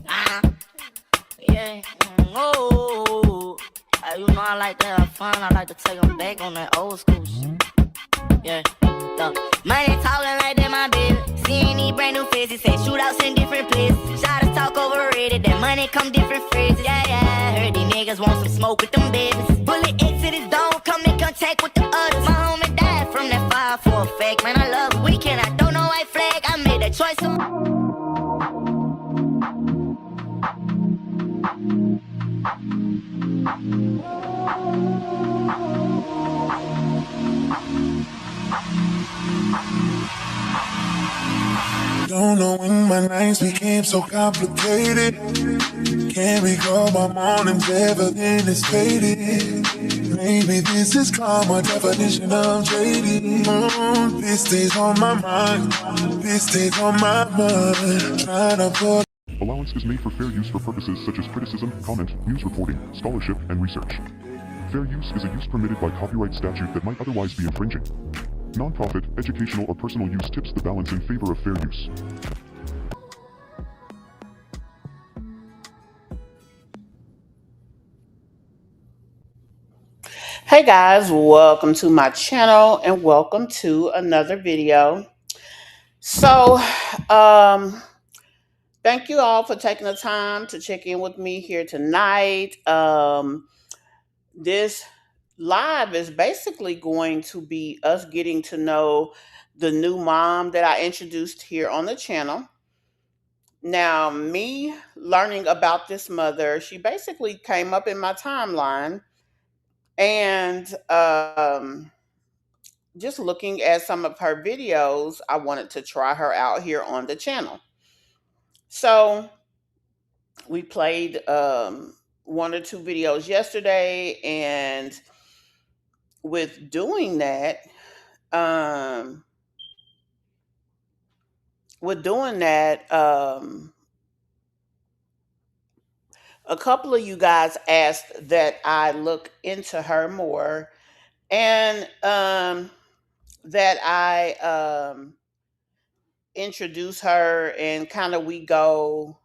Ah, yeah. Oh, you know I like to have fun. I like to take them back on that old school shit. Yeah. The money talking like that, my baby. Seeing these brand new faces, say shootouts in different places. Shotters talk overrated, that money come different phrases. Yeah, yeah. Heard these niggas want some smoke with them babies. Bullet X to this dome, come in contact with the others. My homie died from that fire for a fake, man. I love it. We cannot throw no white flag. I made that choice. Don't know when my nights became so complicated. Can't recall my mornings ever been as faded. Maybe this is called my definition of jaded. This stays on my mind. This stays on my mind. Trying to put Allowance is made for fair use for purposes such as criticism, comment, news reporting, scholarship, and research. Fair use is a use permitted by copyright statute that might otherwise be infringing. Non-profit, educational, or personal use tips the balance in favor of fair use. Hey guys, welcome to my channel and welcome to another video. So, um, thank you all for taking the time to check in with me here tonight. This live is basically going to be us getting to know the new mom that I introduced here on the channel. Now, me learning about this mother, she basically came up in my timeline and just looking at some of her videos, I wanted to try her out here on the channel. So we played one or two videos yesterday, and with doing that, um, with doing that, a couple of you guys asked that I look into her more, and that I introduce her, and kind of we go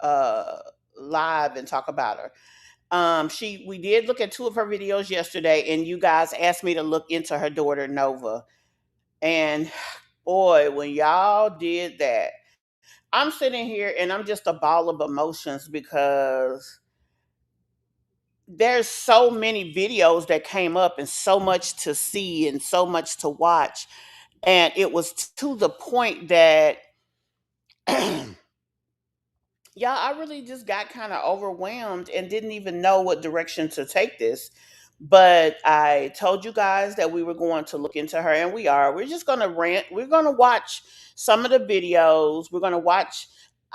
uh live and talk about her. She We did look at two of her videos yesterday, and you guys asked me to look into her daughter Nova. And boy, when y'all did that, I'm sitting here and I'm just a ball of emotions because there's so many videos that came up and so much to see and so much to watch. And it was to the point that yeah, I really just got kind of overwhelmed and didn't even know what direction to take this. But I told you guys that we were going to look into her, and we are. We're just going to rant. We're going to watch some of the videos. We're going to watch.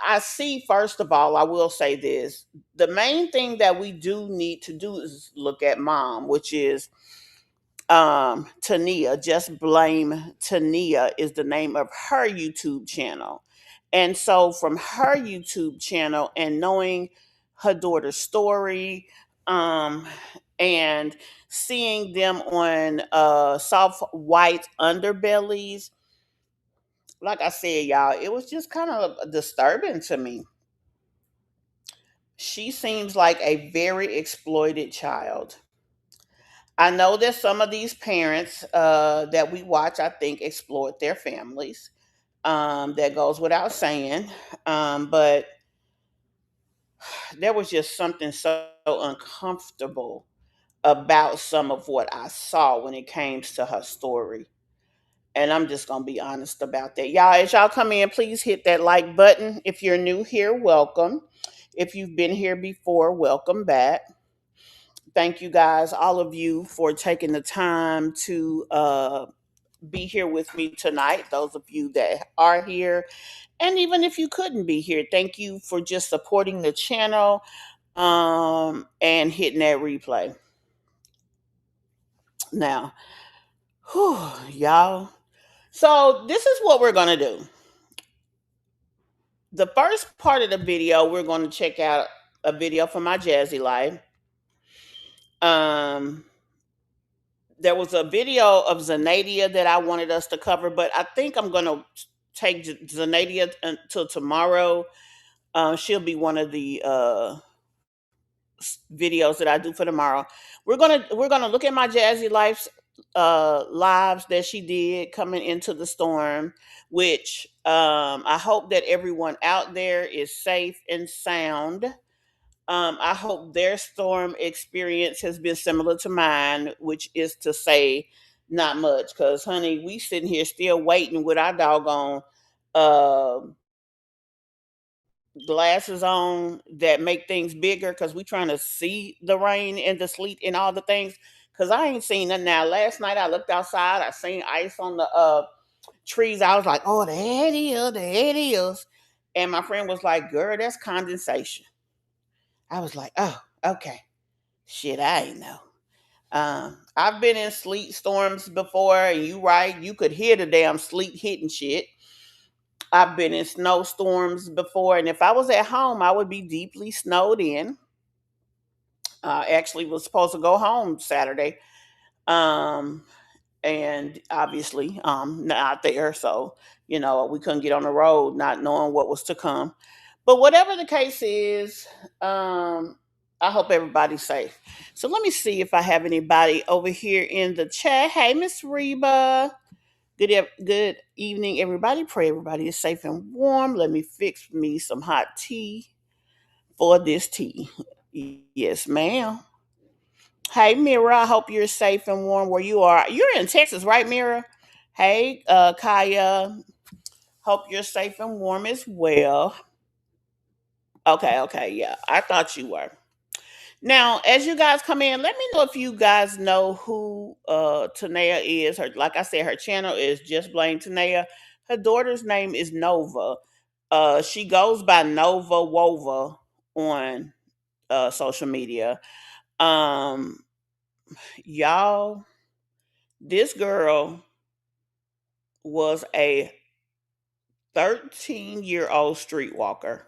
I see, first of all, I will say this. The main thing that we do need to do is look at mom, which is Tanea. Just blame Tanea is the name of her YouTube channel. And so from her YouTube channel and knowing her daughter's story, um and seeing them on soft white underbellies, like I said, y'all, it was just kind of disturbing to me. She seems like a very exploited child. I know that some of these parents that we watch, I think, exploit their families. That goes without saying. But there was just something so uncomfortable about some of what I saw when it came to her story. And I'm just going to be honest about that. Y'all, as y'all come in, please hit that like button. If you're new here, welcome. If you've been here before, welcome back. Thank you guys, all of you, for taking the time to be here with me tonight. Those of you that are here, and even if you couldn't be here, thank you for just supporting the channel and hitting that replay. Now, whew, y'all. So this is what we're gonna do. The first part of the video, we're going to check out a video from my Jazzy Life. Um, there was a video of Zanadia that I wanted us to cover, but I think I'm going to take Zanadia until tomorrow. She'll be one of the videos that I do for tomorrow. We're gonna look at my Jazzy Life's lives that she did coming into the storm, which I hope that everyone out there is safe and sound. I hope their storm experience has been similar to mine, which is to say, not much. Cause honey, we sitting here still waiting with our doggone uh, glasses on that make things bigger because we trying to see the rain and the sleet and all the things. Cause I ain't seen nothing now. Last night I looked outside, I seen ice on the trees. I was like, oh, there it is, there it is. And my friend was like, girl, that's condensation. I was like, oh, okay. Shit, I ain't know. I've been in sleet storms before, and you right, you could hear the damn sleet hitting shit. I've been in snowstorms before, and if I was at home, I would be deeply snowed in. Actually, was supposed to go home Saturday, um, and obviously, not there. So we couldn't get on the road, not knowing what was to come. But whatever the case is, I hope everybody's safe. So let me see if I have anybody over here in the chat. Hey, Miss Reba. Good evening, everybody. Pray everybody is safe and warm. Let me fix me some hot tea for this tea. Yes, ma'am. Hey, Mira. I hope you're safe and warm where you are. You're in Texas, right, Mira? Hey, Kaya. Hope you're safe and warm as well. Okay, okay, yeah. I thought you were. Now, as you guys come in, let me know if you guys know who Tanea is. Her, like I said, her channel is Just Blame Tanea. Her daughter's name is Nova. She goes by Nova Wova on social media. Um, y'all, this girl was a 13-year-old streetwalker.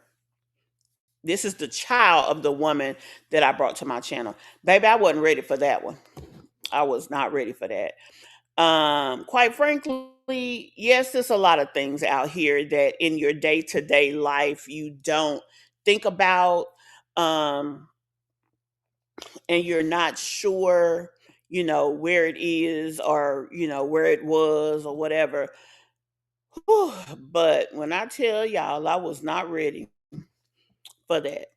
This is the child of the woman that I brought to my channel. Baby, I wasn't ready for that one. I was not ready for that. Quite frankly, yes, there's a lot of things out here that in your day-to-day life you don't think about, um, and you're not sure, where it is or, where it was or whatever. Whew. But when I tell y'all I was not ready for that.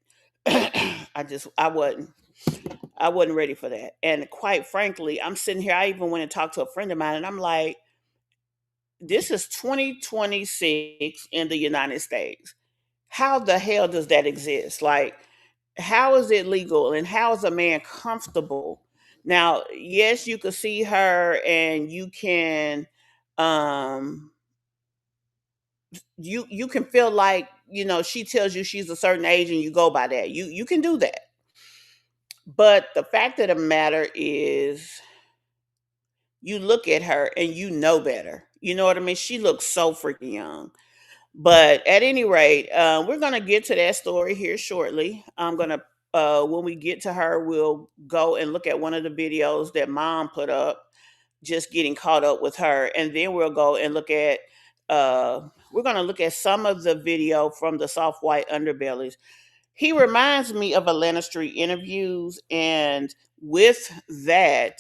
I wasn't ready for that. And quite frankly, I'm sitting here, I even went and talked to a friend of mine and I'm like, this is 2026 in the United States. How the hell does that exist? Like, how is it legal and how is a man comfortable? Now, yes, you can see her and you can um you can feel like, she tells you she's a certain age and you go by that. You can do that. But the fact of the matter is you look at her and you know better. You know what I mean? She looks so freaking young. But at any rate, we're gonna get to that story here shortly. I'm gonna when we get to her, we'll go and look at one of the videos that mom put up, just getting caught up with her, and then we'll go and look at we're gonna look at some of the video from the soft white underbellies. He reminds me of Atlanta Street interviews, and with that,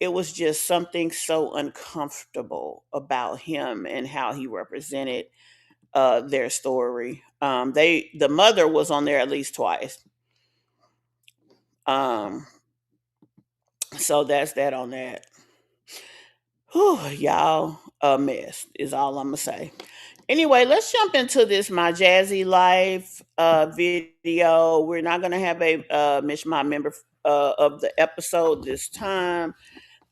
it was just something so uncomfortable about him and how he represented their story. The mother was on there at least twice. Um, so that's that on that. Whew, y'all, a mess is all I'm gonna say. Anyway, let's jump into this my Jazzy Life video. We're not gonna have a Mish Mob member of the episode this time.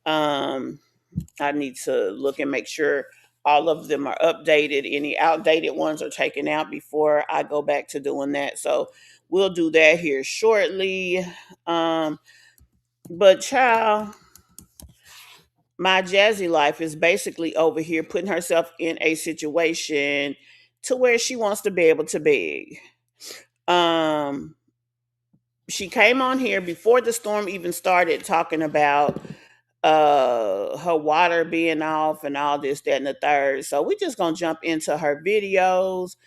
Um, I need to look and make sure all of them are updated. Any outdated ones are taken out before I go back to doing that. So we'll do that here shortly. Um, but child, my Jazzy Life is basically over here putting herself in a situation to where she wants to be able to beg. Um, she came on here before the storm even started talking about her water being off and all this, that, and the third. So we're just gonna jump into her videos.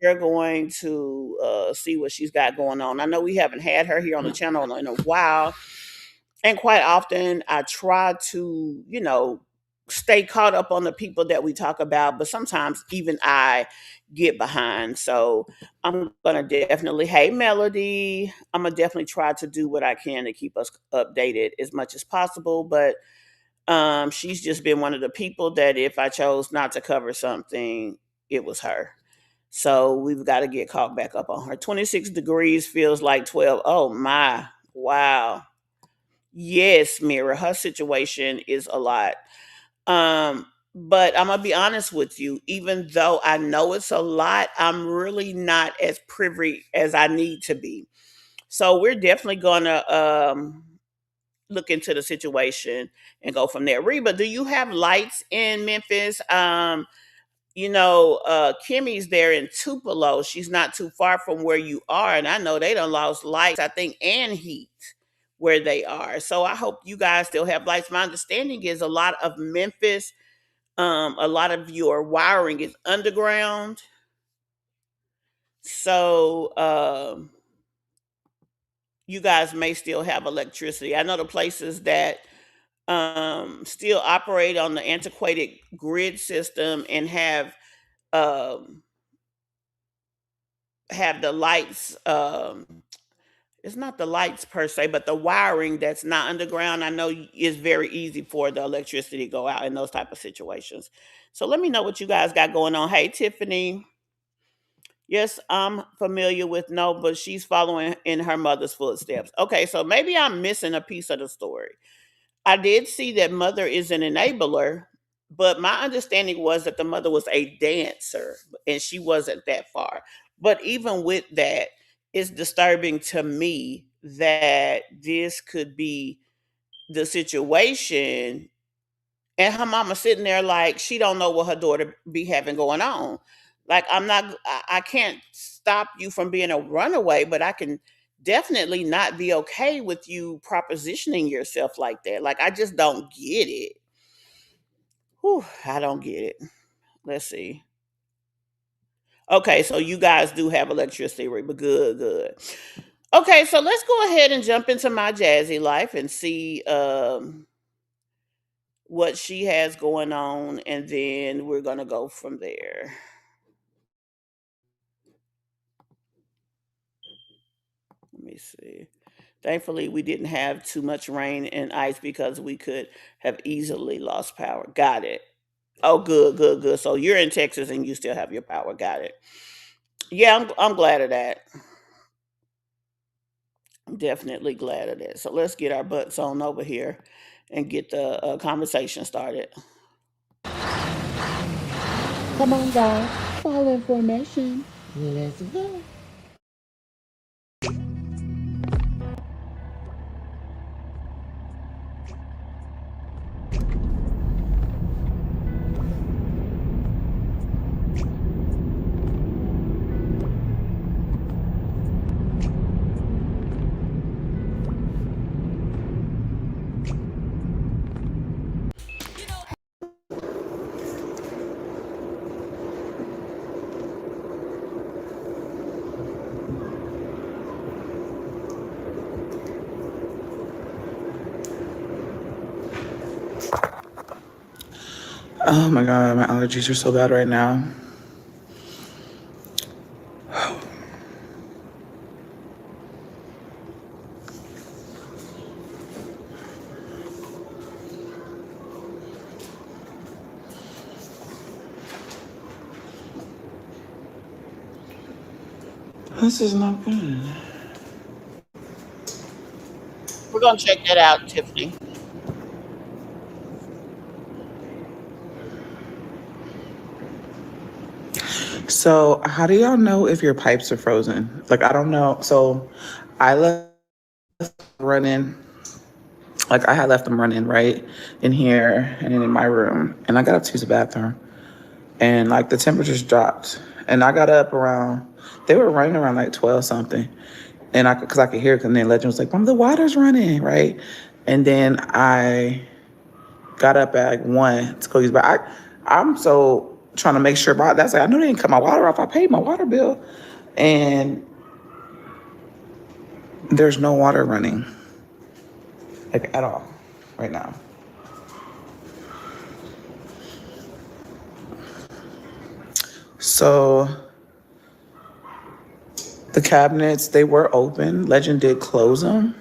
we're going to see what she's got going on. I know we haven't had her here on the channel in a while, and quite often I try to, stay caught up on the people that we talk about, but sometimes even I get behind. So I'm gonna definitely, hey Melody, I'm gonna definitely try to do what I can to keep us updated as much as possible. But she's just been one of the people that if I chose not to cover something, it was her. So we've got to get caught back up on her. 26 degrees feels like 12. Oh my. Wow. Yes, Mira, her situation is a lot. But I'm gonna be honest with you, even though I know it's a lot, I'm really not as privy as I need to be. So we're definitely gonna look into the situation and go from there. Reba, do you have lights in Memphis? Kimmy's there in Tupelo. She's not too far from where you are. And I know they done lost lights, I think, and heat where they are. So I hope you guys still have lights. My understanding is a lot of Memphis, a lot of your wiring is underground. So you guys may still have electricity. I know the places that still operate on the antiquated grid system and um, have the lights. It's not the lights per se, but the wiring that's not underground. I know is very easy for the electricity to go out in those type of situations. So let me know what you guys got going on. Hey, Tiffany. Yes, I'm familiar with no, but she's following in her mother's footsteps. Okay, so maybe I'm missing a piece of the story. I did see that mother is an enabler, but my understanding was that the mother was a dancer and she wasn't that far. But even with that, it's disturbing to me that this could be the situation and her mama sitting there like she don't know what her daughter be having going on. Like I can't stop you from being a runaway, but I can definitely not be okay with you propositioning yourself like that. Like I just don't get it. Whew, I don't get it. Let's see. Okay, so you guys do have electricity, but good, good. Okay, so let's go ahead and jump into my Jazzy Life and see what she has going on, and then we're gonna go from there. Let me see. Thankfully, we didn't have too much rain and ice because we could have easily lost power. Got it. Oh, good, good, good. So you're in Texas and you still have your power. Got it. Yeah, I'm glad of that. I'm definitely glad of that. So let's get our butts on over here and get the conversation started. Come on, guys. Follow information. Let's go. Oh my god, my allergies are so bad right now. This is not good. We're gonna check that out, Tiffany. So, how do y'all know if your pipes are frozen? Like, I don't know. So, I left running, like, I had left them running right in here and in my room. And I got up to use the bathroom. And, like, the temperatures dropped. And I got up around, they were running around like 12 something. And because I could hear it, and then Legend was like, Mom, the water's running, right? And then I got up at like 1 to go use, but I'm so trying to make sure about that's like I knew they didn't cut my water off. I paid my water bill, and there's no water running, like at all, right now. So the cabinets, they were open. Legend did close them.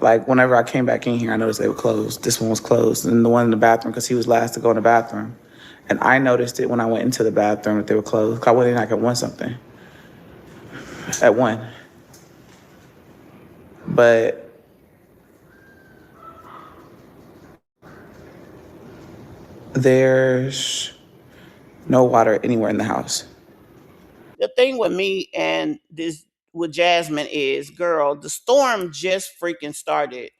Like whenever I came back in here, I noticed they were closed. This one was closed, and the one in the bathroom because he was last to go in the bathroom. And I noticed it when I went into the bathroom that they were closed. I went in like at one something, at one. But there's no water anywhere in the house. The thing with me and this with Jasmine is, girl, the storm just freaking started.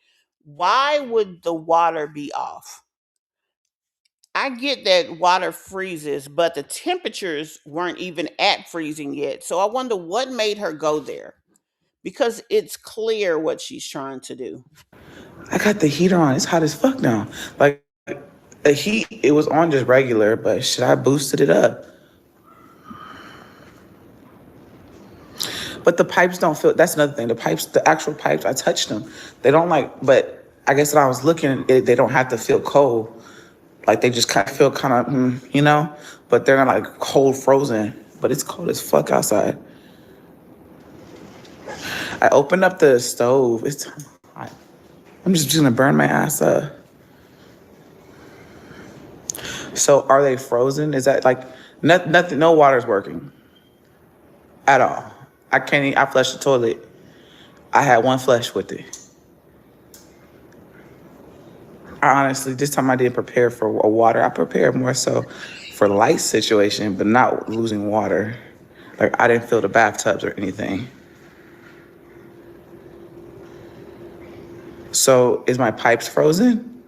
Why would the water be off? I get that water freezes, but the temperatures weren't even at freezing yet. So I wonder what made her go there, because it's clear what she's trying to do. I got the heater on. It's hot as fuck now. Like the heat, it was on just regular, but shit, I boosted it up. But the pipes don't feel. That's another thing. The pipes, the actual pipes, I touched them. They don't like. But I guess when I was looking, they don't have to feel cold. Like they just kind of feel kind of, you know. But they're not like cold frozen. But it's cold as fuck outside. I opened up the stove. It's hot. I'm just gonna burn my ass up. So are they frozen? Is that like nothing? No water's working at all. I can't. I flushed the toilet. I had one flush with it. I honestly, this time I didn't prepare for a water. I prepared more so for light situation, but not losing water. Like I didn't fill the bathtubs or anything. So is my pipes frozen,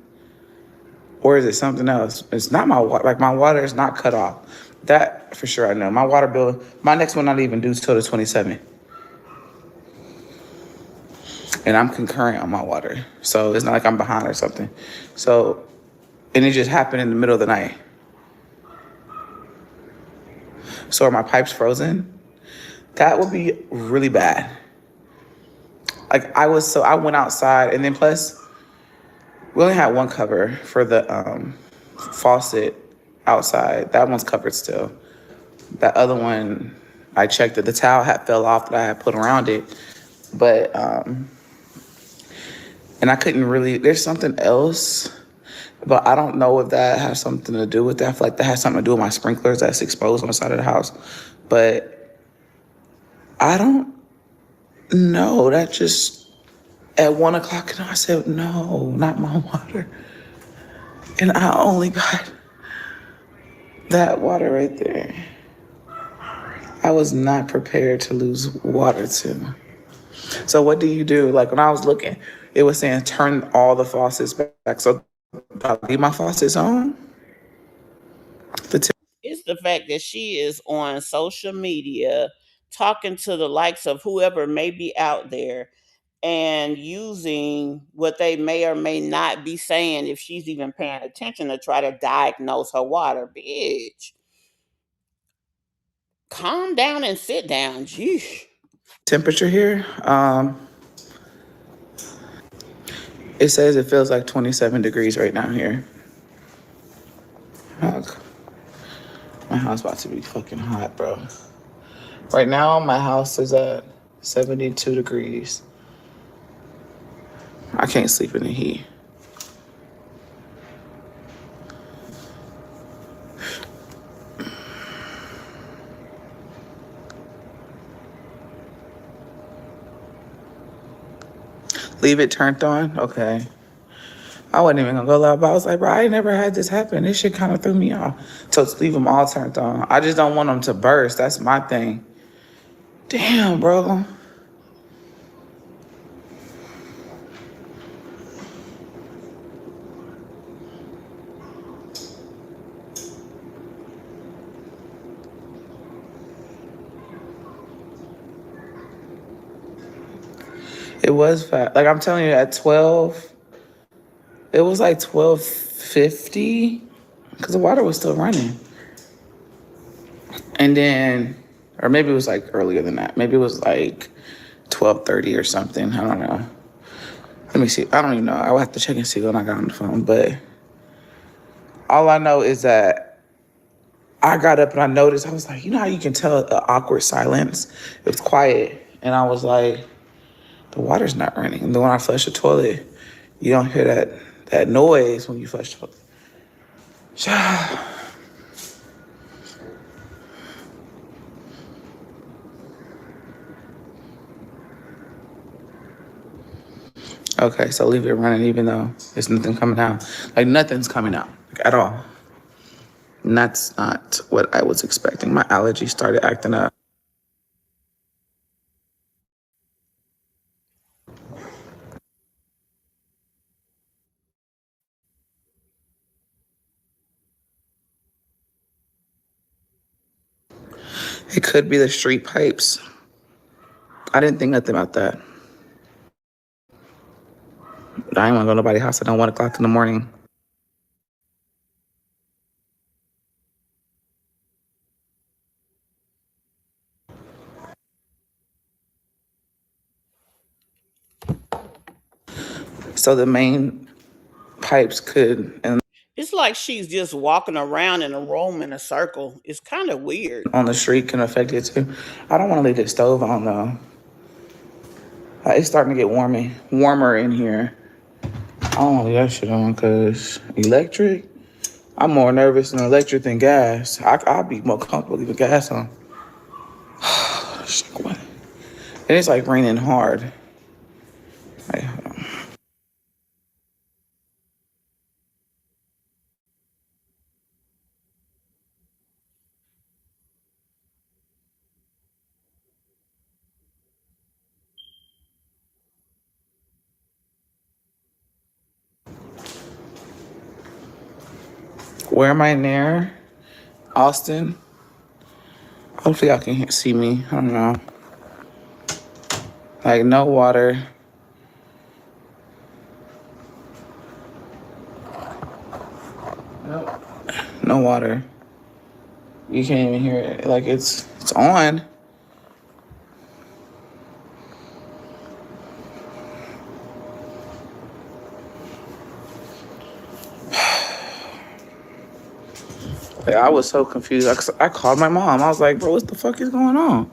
or is it something else? It's not my water. Like my water is not cut off. That for sure I know. My water bill, my next one not even due till the 27th. And I'm concurrent on my water. So it's not like I'm behind or something. So, and it just happened in the middle of the night. So are my pipes frozen? That would be really bad. Like I went outside and then plus, we only had one cover for the faucet outside. That one's covered still. That other one, I checked that the towel had fell off that I had put around it. But, and I couldn't really, there's something else, but I don't know if that has something to do with that. I feel like that has something to do with my sprinklers that's exposed on the side of the house. But I don't know. That just, at 1 o'clock, I said, no, not my water. And I only got that water right there. I was not prepared to lose water to. So what do you do? Like when I was looking, it was saying turn all the faucets back. So I leave my faucets on. It's the fact that she is on social media talking to the likes of whoever may be out there and using what they may or may not be saying, if she's even paying attention, to try to diagnose her water. Bitch, calm down and sit down. Jeez. Temperature here, it says it feels like 27 degrees right now here. Fuck. My house about to be fucking hot, bro. Right now, my house is at 72 degrees. I can't sleep in the heat. Leave it turned on? Okay. I wasn't even gonna go loud, but I was like, bro, I ain't never had this happen. This shit kind of threw me off. So to leave them all turned on. I just don't want them to burst. That's my thing. Damn, bro. It was fast. Like I'm telling you, at 12, it was like 12:50 because the water was still running. And then, or maybe it was like earlier than that. Maybe it was like 12:30 or something. I don't know. Let me see. I don't even know. I will have to check and see when I got on the phone. But all I know is that I got up and I noticed, I was like, you know how you can tell an awkward silence? It was quiet. And I was like, the water's not running. And then when I flush the toilet, you don't hear that noise when you flush the toilet. Okay, so leave it running even though there's nothing coming out. Like nothing's coming out, like at all. And that's not what I was expecting. My allergies started acting up. It could be the street pipes. I didn't think nothing about that. I ain't want to go to nobody's house at 1 o'clock in the morning. So the main pipes could, and It's like she's just walking around in a room in a circle. It's kind of weird. on the street can affect it too. I don't want to leave the stove on though. It's starting to get warmer in here. I don't want to leave that shit on because electric. I'm more nervous in electric than gas. I'll be more comfortable leaving gas on. And it's like raining hard. Like, hold on. Where am I near? Austin. Hopefully y'all can see me. I don't know. Like no water. Nope. No water. You can't even hear it. Like it's on. Like, I was so confused. I called my mom. I was like, bro, what the fuck is going on?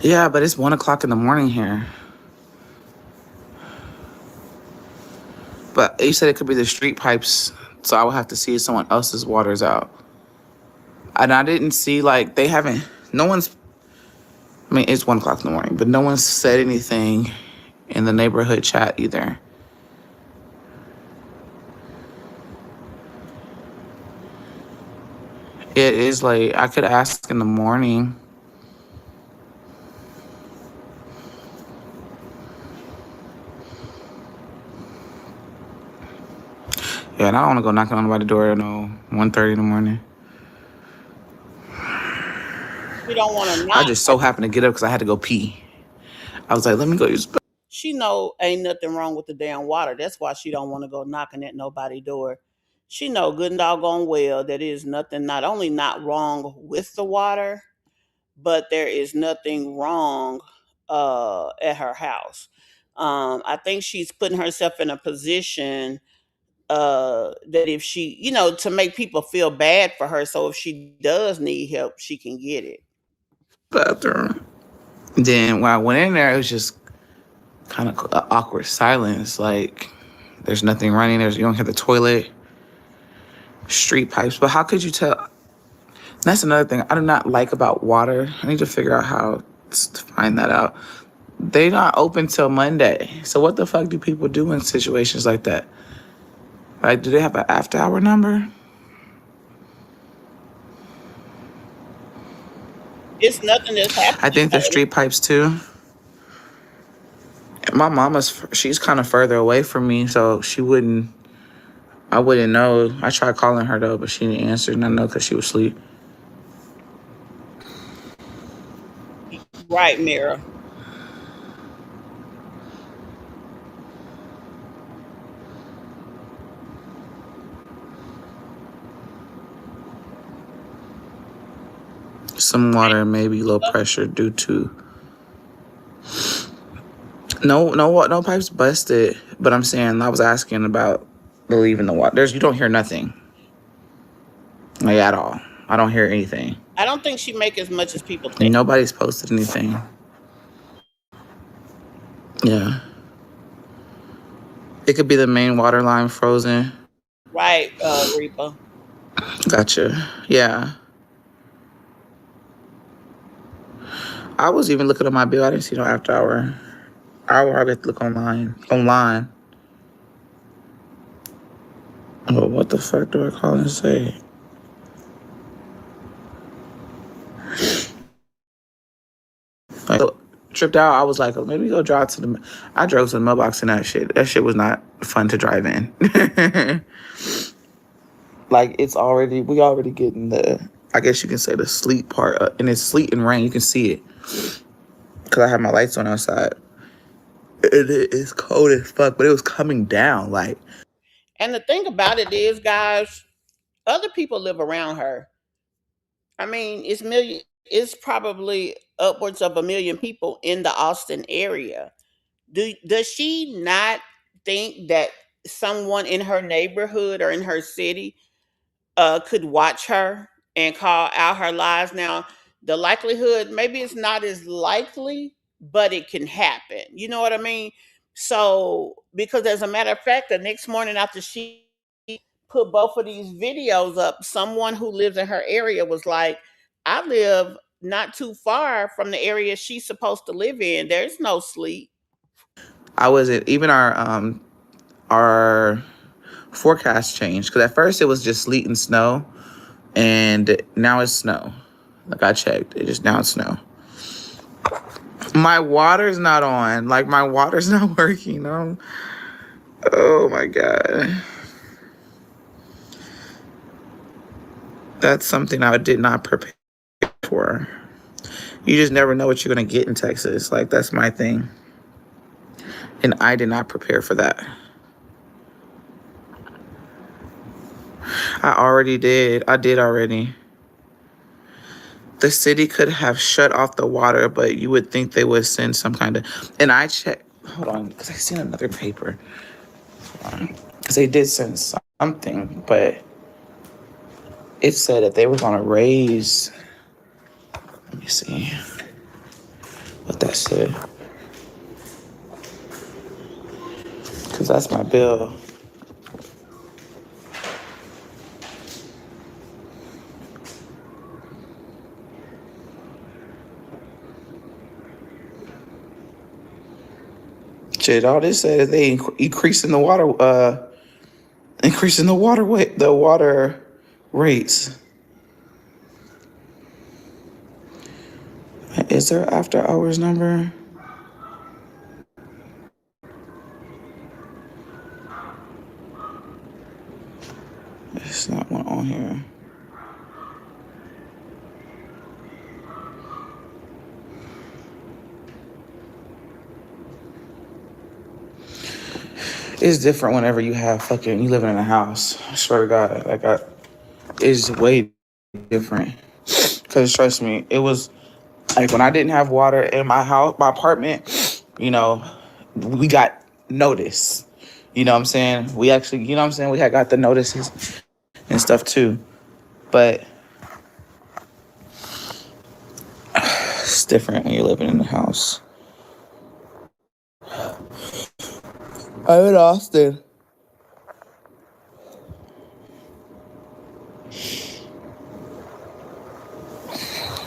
Yeah, but it's 1 o'clock in the morning here. But you said it could be the street pipes, so I would have to see if someone else's water's out. And I didn't see like they haven't. No one's. I mean, it's 1 o'clock in the morning, but no one's said anything in the neighborhood chat either. It is late. I could ask in the morning. Yeah, and I don't want to go knocking on nobody's door at 1:30 in the morning. She don't want to I knock. just so happened to get up because I had to go pee. I was like, let me go use. She know ain't nothing wrong with the damn water. That's why she don't want to go knocking at nobody's door. She know good and doggone well that is nothing not only not wrong with the water, but there is nothing wrong at her house. I think she's putting herself in a position that if she, to make people feel bad for her, so if she does need help, she can get it. Bathroom. Then when I went in there, it was just kind of awkward silence. Like there's nothing running. You don't hear the toilet, street pipes. But how could you tell? That's another thing I do not like about water. I need to figure out how to find that out. They not open till Monday. So what the fuck do people do in situations like that? Like, do they have an after hour number? It's nothing that's I happening. think the street pipes too. My mama's she's kind of further away from me, so I wouldn't know. I tried calling her though, but she didn't answer. And I know because she was asleep. Right, Mira. Some water, maybe low pressure due to no pipes busted. But I'm saying I was asking about the leaving the water. You don't hear nothing like at all. I don't hear anything. I don't think she make as much as people think. Nobody's posted anything. Yeah, it could be the main water line frozen. Right, Reaper. Gotcha. Yeah, I was even looking at my bill. I didn't see no after hour. I will probably have to look online. Online. Well, what the fuck do I call and say? Like, tripped out. I was like, oh, maybe go drive to the. I drove to the mailbox and that shit. That shit was not fun to drive in. Like we already getting the. I guess you can say the sleet part, and it's sleet and rain. You can see it because I have my lights on outside. It's cold as fuck, but it was coming down. Like And the thing about it is, guys, other people live around her. I mean, it's probably upwards of 1 million people in the Austin area. Does she not think that someone in her neighborhood or in her city could watch her and call out her lies? Now, the likelihood, maybe it's not as likely, but it can happen. You know what I mean? So, because as a matter of fact, the next morning after she put both of these videos up, someone who lives in her area was like, I live not too far from the area she's supposed to live in. There's no sleep. I wasn't even our forecast changed because at first it was just sleet and snow, and now it's snow. Like I checked, it just now it's snow. My water's not on. Like my water's not working. Oh my god. That's something I did not prepare for. You just never know what you're gonna get in Texas. Like that's my thing. And I did not prepare for that. I already did. I did already. The city could have shut off the water, but you would think they would send some kind of. And I checked. Hold on, because I seen another paper. Because they did send something, but it said that they were gonna raise. Let me see what that said. Because that's my bill. Shit, all this said is they increasing the water weight, the water rates. Is there after hours number? It's not one on here. It's different whenever you living in a house. I swear to God, it's way different. Cause trust me, it was like when I didn't have water in my house, my apartment, we got notice. You know what I'm saying? We actually, you know what I'm saying? We had got the notices and stuff too. But it's different when you're living in the house. I'm in Austin.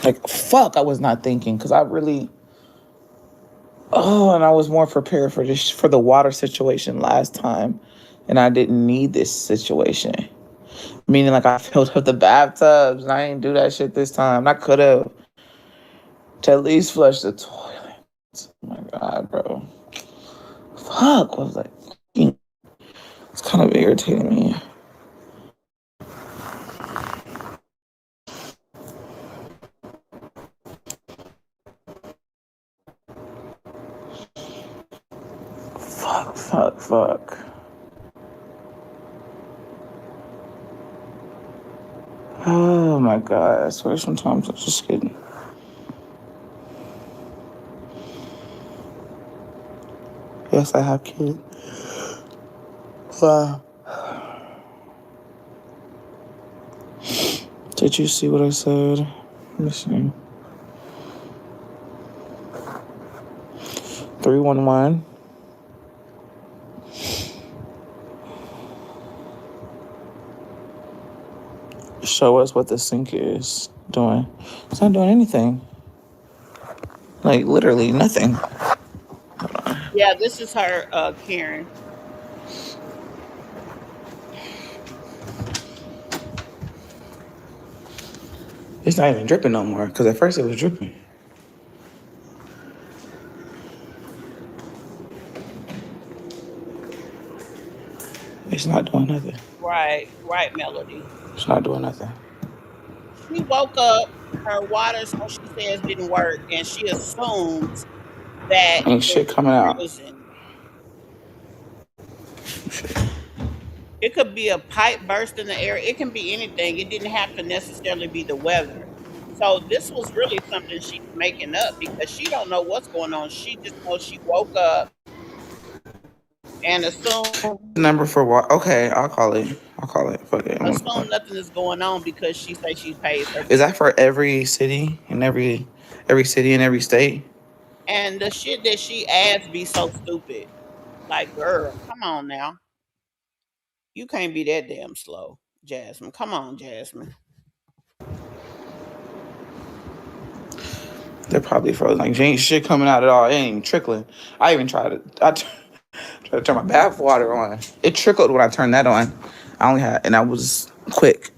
Like, fuck, I was not thinking because I really. Oh, and I was more prepared for the water situation last time, and I didn't need this situation. Meaning, like, I filled up the bathtubs, and I didn't do that shit this time. I could have to at least flush the toilet. Oh my god, bro. Fuck, what was I thinking? It's kind of irritating me. Fuck. Oh my god! I swear sometimes I just get. Yes, I have kids. Wow. Did you see what I said? Let me see. 311. Show us what the sink is doing. It's not doing anything. Like literally nothing. Yeah, this is her, Karen. It's not even dripping no more. Cause at first it was dripping. It's not doing nothing. Right, right, Melody. It's not doing nothing. She woke up, her water, so she says, didn't work, and she assumes that Ain't it's shit coming out. frozen. It could be a pipe burst in the air. It can be anything. It didn't have to necessarily be the weather. So this was really something she's making up because she don't know what's going on. She just knows she woke up and Number for what? Okay, I'll call it. I'll call it. Fuck it. I'm gonna call assume it. nothing is going on because she say she pays her Is bill. that for every city and every city in every state? And the shit that she adds be so stupid. Like, girl, come on now. You can't be that damn slow, Jasmine. Come on, Jasmine. They're probably frozen. Like ain't shit coming out at all. It ain't even trickling. I even tried to turn my bath water on. It trickled when I turned that on. I only had, and I was quick.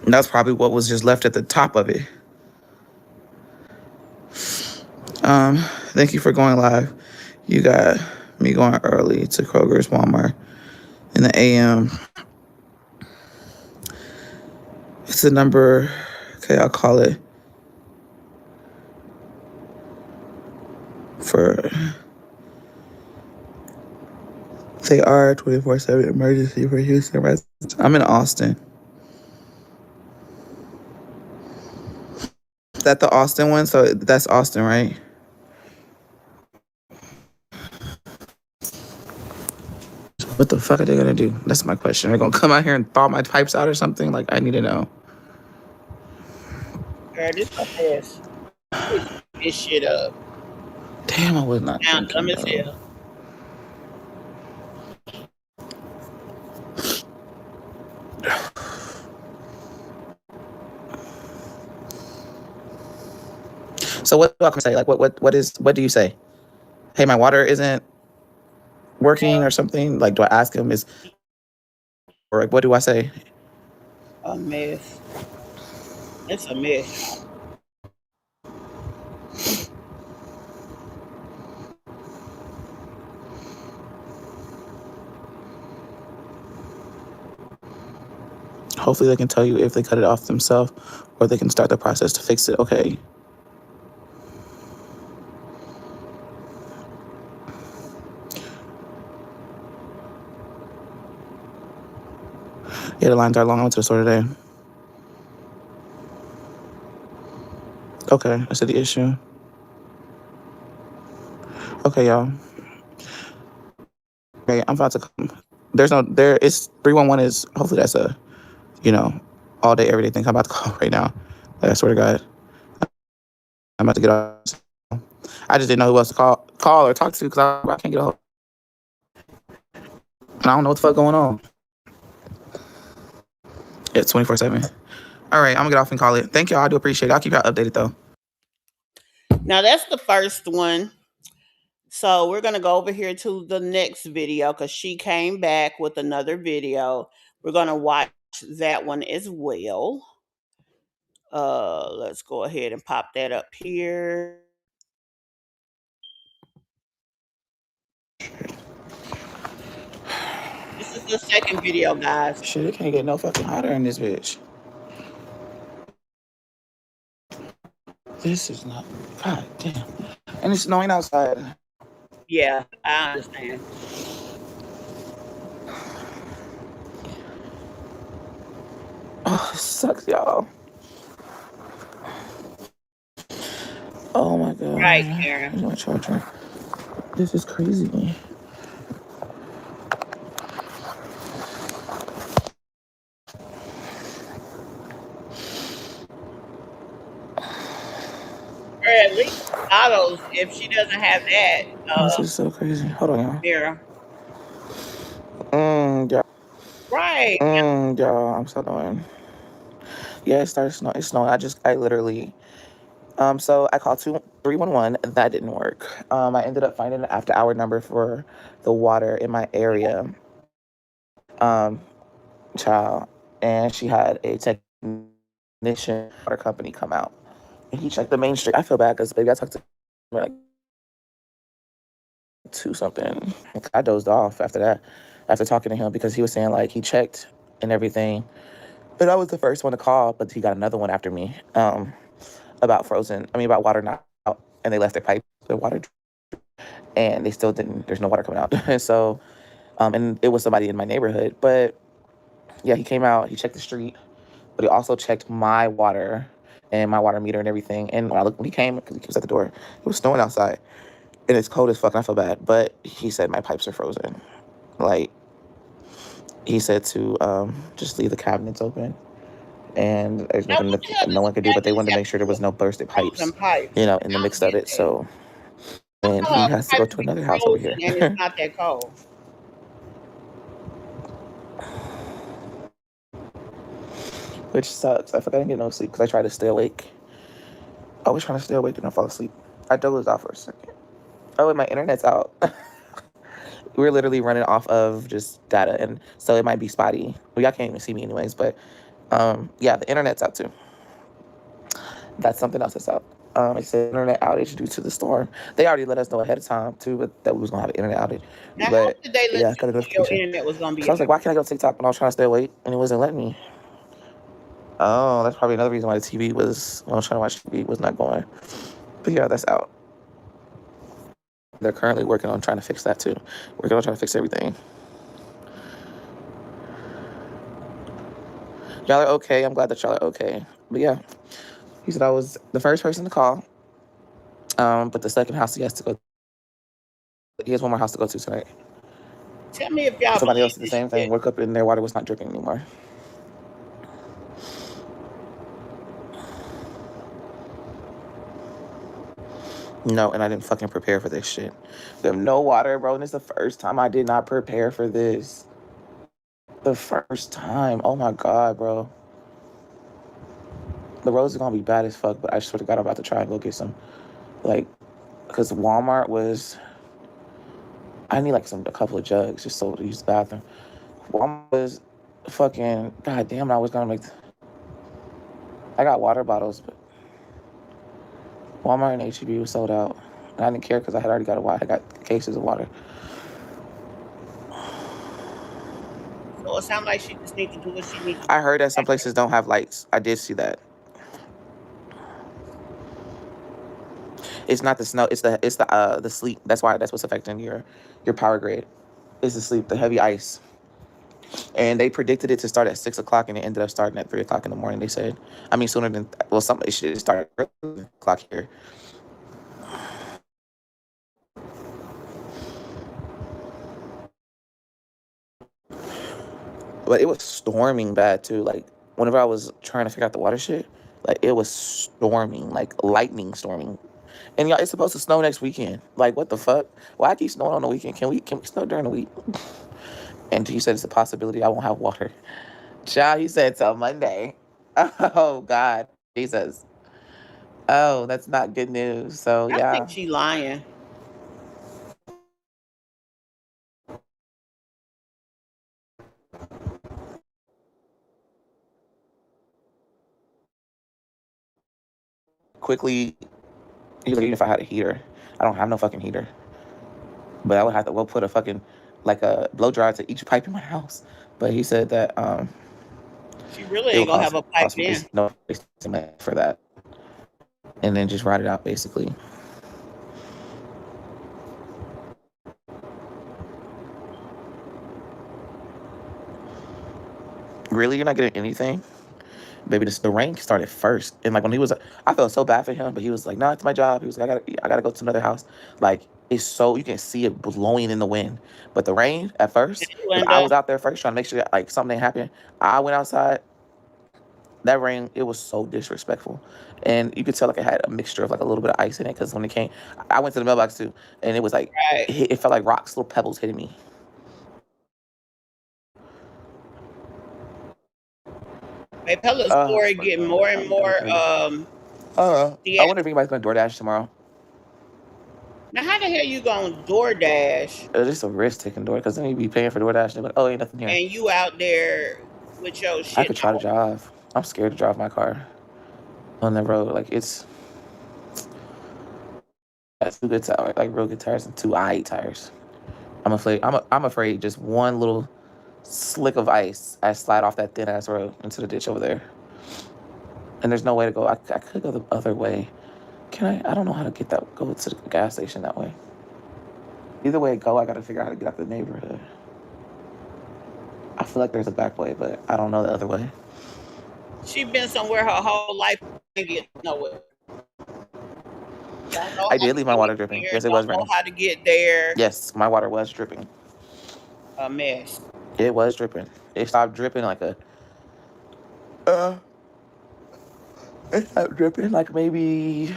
And that's probably what was just left at the top of it. Thank you for going live. You got me going early to Kroger's, Walmart in the AM. It's a number. Okay, I'll call it for. They are 24/7 emergency for Houston residents. I'm in Austin. Is that the Austin one? So that's Austin, right? What the fuck are they gonna do? That's my question. They're gonna come out here and thaw my pipes out or something? Like, I need to know. Girl, this a mess. Please pick this shit up. Damn, I was not Sound dumb thinking, as bro. hell. So what do I say? Like, what do you say? Hey, my water isn't working or something. Like, do I ask him? Is or like, what do I say? A mess. It's a mess, y'all. Hopefully, they can tell you if they cut it off themselves, or they can start the process to fix it. Okay. Yeah, the lines are long. I went to the store today. Okay, I said the issue. Okay, y'all. Okay, I'm about to come. There's no there. It's 311 is hopefully that's a all day every day thing. I'm about to call right now. Like, I swear to God, I'm about to get off. I just didn't know who else to call or talk to because I can't get a hold. And I don't know what the fuck going on. It's 24/7. All right, I'm gonna get off and call it. Thank y'all. I do appreciate it. I'll keep y'all updated though. Now that's the first one. So we're gonna go over here to the next video because she came back with another video. We're gonna watch that one as well. Let's go ahead and pop that up here. This is the second video, guys. Shit, it can't get no fucking hotter in this bitch. This is not. God damn. And it's snowing outside. Yeah, I understand. Sucks, y'all. Oh my Right, god. Karen. Here's my charger. This is crazy. Or at least bottles if she doesn't have that This is so crazy. Hold on, y'all. mirror. Y'all. Right. Y'all. I'm so annoying. Yeah, it started snowing. It's snowing. I literally, so I called 311. That didn't work. I ended up finding an after hour number for the water in my area. Um, Child, and she had a technician water company come out, and he checked the main street. I feel bad because baby, I talked to him like 2 something. I dozed off after that, after talking to him because he was saying like he checked and everything. But I was the first one to call, but he got another one after me. About about water not out, and they left their water, and they still didn't. There's no water coming out, and so, and it was somebody in my neighborhood. But yeah, he came out. He checked the street, but he also checked my water and my water meter and everything. And when he came, because he was at the door, it was snowing outside, and it's cold as fuck. And I feel bad, but he said my pipes are frozen. Like he said to just leave the cabinets open, and there's Now, nothing what that the hell no does one the could do. But they cabinets wanted to have make to sure do there with was no bursted frozen pipes, pipes? in I the mix don't of get it. that. So, and How he a has to pipe go can to be another house over frozen here. and it's not that cold? Which sucks. I forgot I didn't get no sleep because I tried to stay awake. I was trying to stay awake and I fall asleep. I dozed off for a second. Oh, and my internet's out. We're literally running off of just data, and so it might be spotty. Well, y'all can't even see me anyways, but yeah, the internet's out too. That's something else that's out. It's an internet outage due to the storm. They already let us know ahead of time too, but that we was gonna have an internet outage. Now, how But did they let yeah, I you got a know your notification. internet was going to So be I was like, out? why can't I go TikTok when I was trying to stay awake and it wasn't letting me? Oh, that's probably another reason why the TV was when I was trying to watch TV was not going. But yeah, that's out. They're currently working on trying to fix that too. Working on trying to fix everything. Y'all are okay. I'm glad that y'all are okay. But yeah, he said I was the first person to call. But the second house he has to go. He has one more house to go to tonight. Tell me if y'all Somebody believe else did the this same thing. shit. Woke up and their water was not dripping anymore. No, and I didn't fucking prepare for this shit. We have no water, bro. And it's the first time I did not prepare for this. The first time. Oh my god, bro. The roads are gonna be bad as fuck, but I swear to God, I'm about to try and go get some. Like, because Walmart was. I need like a couple of jugs just so to use the bathroom. Walmart was fucking. God damn, I was gonna make. I got water bottles, but Walmart and HEB was sold out. And I didn't care because I had already got I got cases of water. So it sounds like she just need to do what she needs to do. I heard that some places don't have lights. I did see that. It's not the snow. It's the sleet. That's what's affecting your power grid. It's the sleep, the heavy ice. And they predicted it to start at 6 o'clock, and it ended up starting at 3 o'clock in the morning. They said, I mean, sooner than some it should start at 3 o'clock here. But it was storming bad too. Like whenever I was trying to figure out the water shit, like it was storming, like lightning storming. And y'all, it's supposed to snow next weekend. Like what the fuck? Why keep snowing on the weekend? Can we snow during the week? And he said it's a possibility I won't have water. Child, he said till Monday. Oh God, Jesus. Oh, that's not good news. So I think yeah. she lying. Quickly, he was like, even if I had a heater, I don't have no fucking heater. But I would have to we'll put a fucking like a blow dryer to each pipe in my house. But he said that She really it ain't would going to have a pipe cost me then. basically no for that, and then just ride it out basically. Really, you're not getting anything? Baby, the rain started first, and like when he was, I felt so bad for him, but he was like, "No, it's my job." He was like, I gotta go to another house." Like it's so you can see it blowing in the wind, but the rain at first, because I Linda. was out there first trying to make sure that, like something didn't happen. I went outside. That rain, it was so disrespectful, and you could tell like it had a mixture of like a little bit of ice in it. Because when it came, I went to the mailbox too, and it was like Right. it felt like rocks, little pebbles hitting me. They tell the Oh story my getting god, more and I'm more irritated. I wonder if theatrical. anybody's going to DoorDash tomorrow. Now, how the hell you going DoorDash It's just a risk taking Door because then you'd be paying for DoorDash. And they're like, oh, ain't nothing here. and you out there with your I shit could try to out? drive. I'm scared to drive my car on the road. Like it's got two good tires, like real good tires, and two I tires. I'm afraid just one little slick of ice, I slide off that thin ass road into the ditch over there, and there's no way to go. I could go the other way. Can I? I don't know how to get that. Go to the gas station that way. Either way it go, I got to figure out how to get out the neighborhood. I feel like there's a back way, but I don't know the other way. She been somewhere her whole life and get nowhere. Don't know I how did to leave my get water dripping. here. Yes, it was Don't know raining. how to get there. Yes, my water was dripping. A mess. It was dripping. It stopped dripping like a. Uh, it stopped dripping like maybe.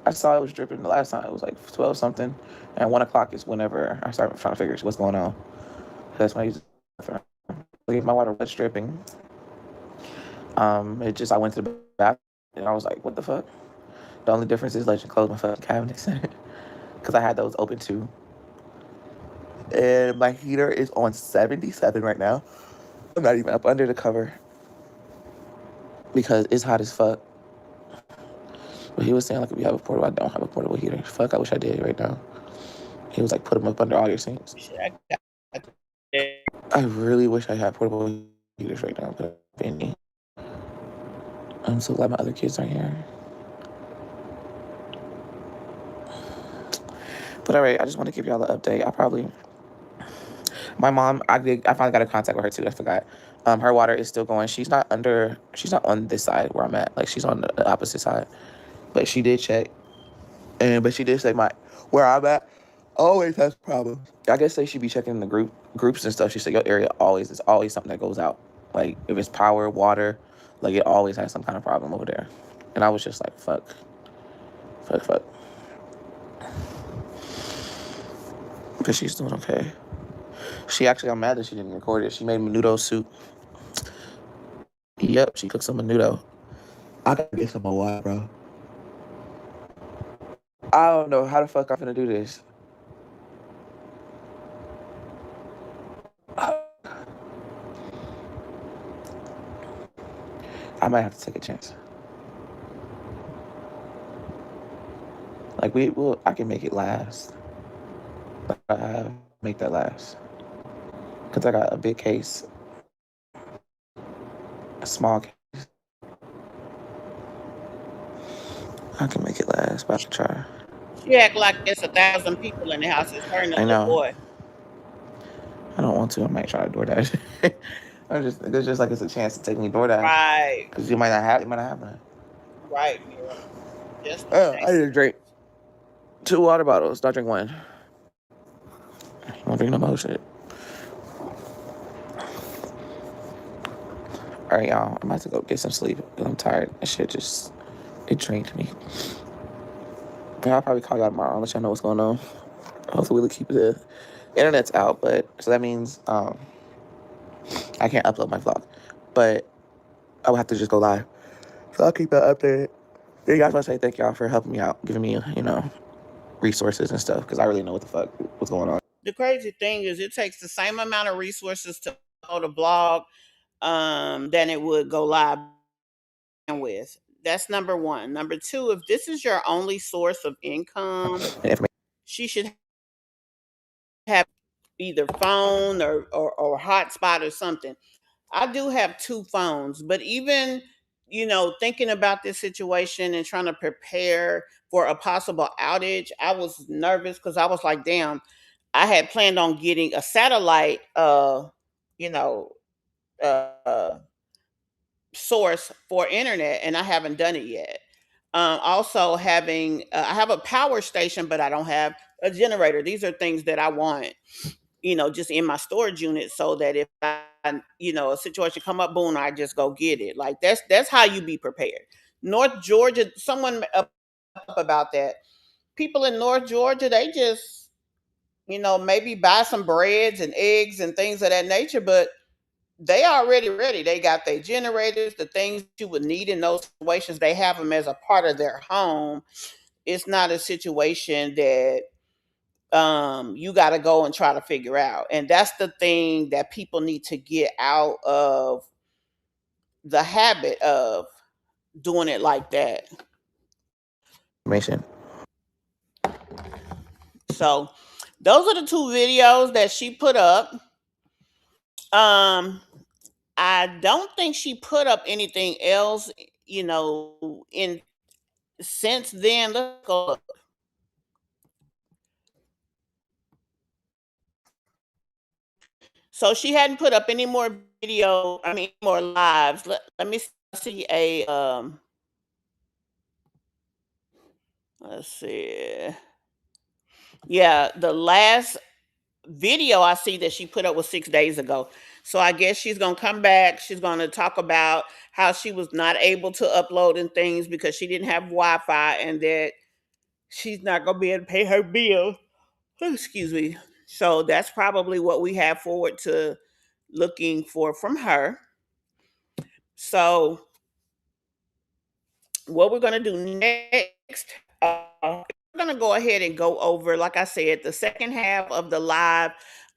I saw it was dripping the last time. It was like 12 something, and 1 o'clock is whenever I start trying to figure what's going on. That's when I use the bathroom. Like, my water was dripping. It just I went to the bathroom and I was like, what the fuck? The only difference is like, you close my fucking cabinets because I had those open too. And my heater is on 77 right now. I'm not even up under the cover because it's hot as fuck. But he was saying like, if you have a portable, I don't have a portable heater. Fuck, I wish I did right now. He was like, put them up under all your sinks. Shit, I got there. I really wish I had portable heaters right now, but any. I'm so glad my other kids aren't here. But all right, I just want to give y'all the update. My mom, I finally got in contact with her too. I forgot. Her water is still going. She's not on this side where I'm at. Like she's on the opposite side. But she did check, but she did say my where I'm at always has problems. I guess they should be checking the groups and stuff. She said your area always is always something that goes out. Like if it's power, water, like it always has some kind of problem over there. And I was just like, fuck. But she's doing okay. I'm mad that she didn't record it. She made menudo soup. Yep, she cooked some menudo. I gotta get some more water, bro. I don't know how the fuck I'm gonna do this. I might have to take a chance. Like I can make it last. I have make that last. Cause I got a big case, a small case. I can make it last, but I can try. She act like there's 1,000 people in the house. It's her and the I little know. boy. I don't want to. I might try to DoorDash. It's just like it's a chance to take me DoorDash. Right. Cause you might not have none. Right, Mira. Just in Oh, I case. need to drink 2 water bottles. Not drink one. I don't drink no more shit. All right, y'all. I'm about to go get some sleep. Cause I'm tired. That shit just it drained me. But I'll probably call y'all tomorrow. I'll let y'all know what's going on. Hopefully we'll keep the internet's out, but so that means I can't upload my vlog. But I will have to just go live. So I'll keep that updated. Yeah, you guys want to say thank y'all for helping me out, giving me, resources and stuff, because I really know what the fuck what's going on. The crazy thing is it takes the same amount of resources to upload a blog than it would go live with. That's number one. Number two, if this is your only source of income, And information. she should have either phone or hotspot or something. I do have two phones, but even thinking about this situation and trying to prepare for a possible outage, I was nervous because I was like, damn, I had planned on getting a satellite you know uh source for internet, and I haven't done it yet. Also, having I have a power station, but I don't have a generator. These are things that I want, just in my storage unit, so that if a situation come up, boom, I just go get it. Like that's how you be prepared. North Georgia, someone up about that. People in North Georgia, they just, maybe buy some breads and eggs and things of that nature, but they already ready. They got their generators, the things you would need in those situations. They have them as a part of their home. It's not a situation that you got to go and try to figure out. And that's the thing that people need to get out of the habit of doing it like that. Information. So those are the two videos that she put up. Um, I don't think she put up anything else, in since then. Let's go look. So she hadn't put up any more more lives. Let me see let's see. Yeah, the last video I see that she put up was 6 days ago. So I guess she's gonna come back. She's gonna talk about how she was not able to upload and things because she didn't have Wi-Fi, and that she's not gonna be able to pay her bill. Excuse me. So that's probably what we have forward to looking for from her. So what we're going to do next, we're going to go ahead and go over, like I said, the second half of the live.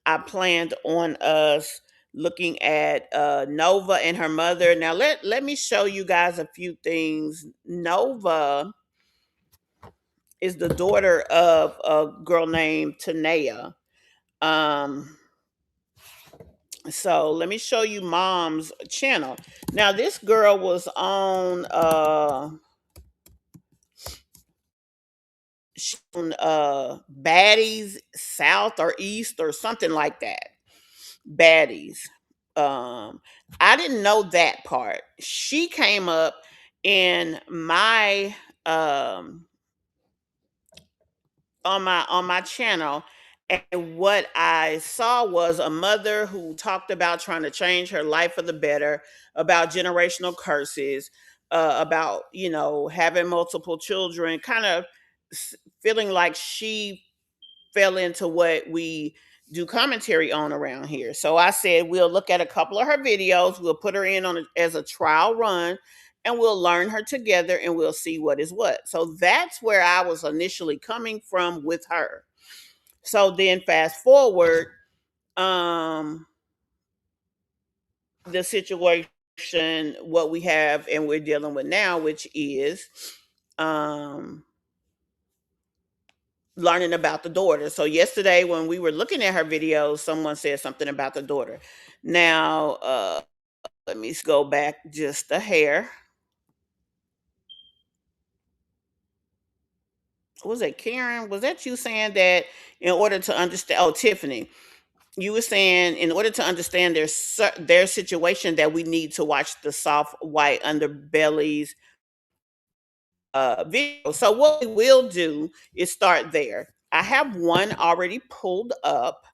I planned on us looking at Nova and her mother. Now let me show you guys a few things. Nova is the daughter of a girl named Tanea. Um, so let me show you mom's channel. Now this girl was on Baddies South or East or something like that. Baddies. Um, I didn't know that part. She came up in my um on my channel, and what I saw was a mother who talked about trying to change her life for the better, about generational curses, about having multiple children, kind of feeling like she fell into what we do commentary on around here. So I said we'll look at a couple of her videos, we'll put her in as a trial run, and we'll learn her together and we'll see what is what. So that's where I was initially coming from with her. So then fast forward, um the situation, what we have and we're dealing with now, which is um learning about the daughter. So yesterday when we were looking at her videos, someone said something about the daughter. Now, let me go back just a hair. Was it Karen? Was that you saying that in order to understand? Oh, Tiffany, you were saying in order to understand their situation that we need to watch the soft white underbellies video. So what we will do is start there. I have one already pulled up.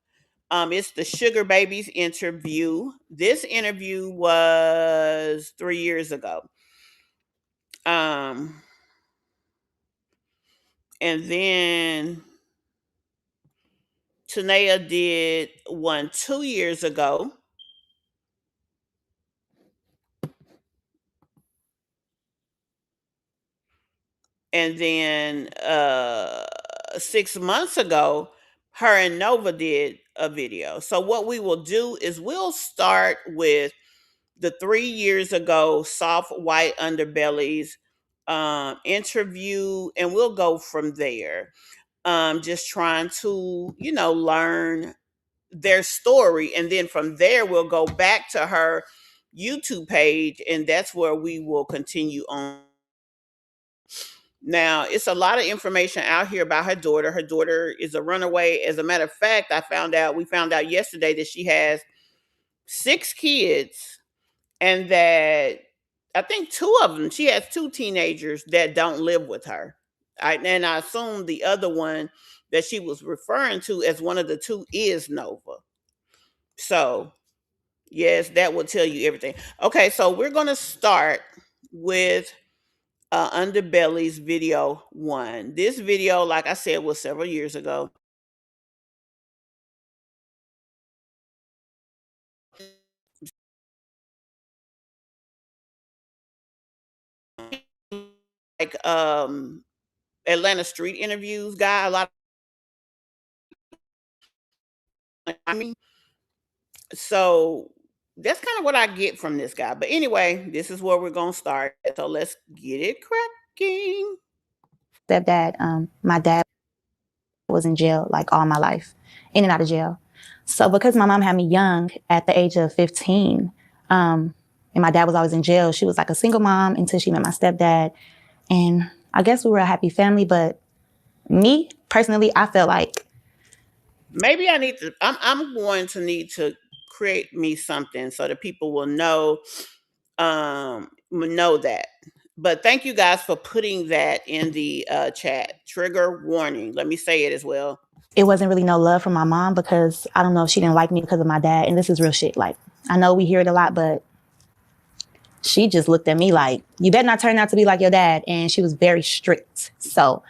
It's the Sugar Babies interview. This interview was 3 years ago. Um, and then Tanea did one 2 years ago. And then 6 months ago, her and Nova did a video. So what we will do is we'll start with the 3 years ago soft white underbellies interview, and we'll go from there. Just trying to learn their story, and then from there we'll go back to her YouTube page, and that's where we will continue on. Now, it's a lot of information out here about her daughter. Her daughter is a runaway. As a matter of fact, we found out yesterday that she has 6 kids, and that I think two of them. She has two teenagers that don't live with her. And I assume the other one that she was referring to as one of the two is Nova. So, yes, that will tell you everything. Okay, so we're going to start with Underbelly's video one. This video, like I said, was several years ago. Like Atlanta street interviews guy, a lot of, I mean, so that's kind of what I get from this guy. But anyway, this is where we're gonna start. So let's get it cracking. Stepdad, my dad was in jail like all my life, in and out of jail. So because my mom had me young at the age of 15, and my dad was always in jail, she was like a single mom until she met my stepdad. And I guess we were a happy family, but me personally, I felt like Maybe I need to. I'm going to need to create me something so that people will know that. But thank you guys for putting that in the chat. Trigger warning. Let me say it as well. it wasn't really no love from my mom, because I don't know if she didn't like me because of my dad. And this is real shit. Like, I know we hear it a lot, but she just looked at me like, you better not turn out to be like your dad. And she was very strict. So,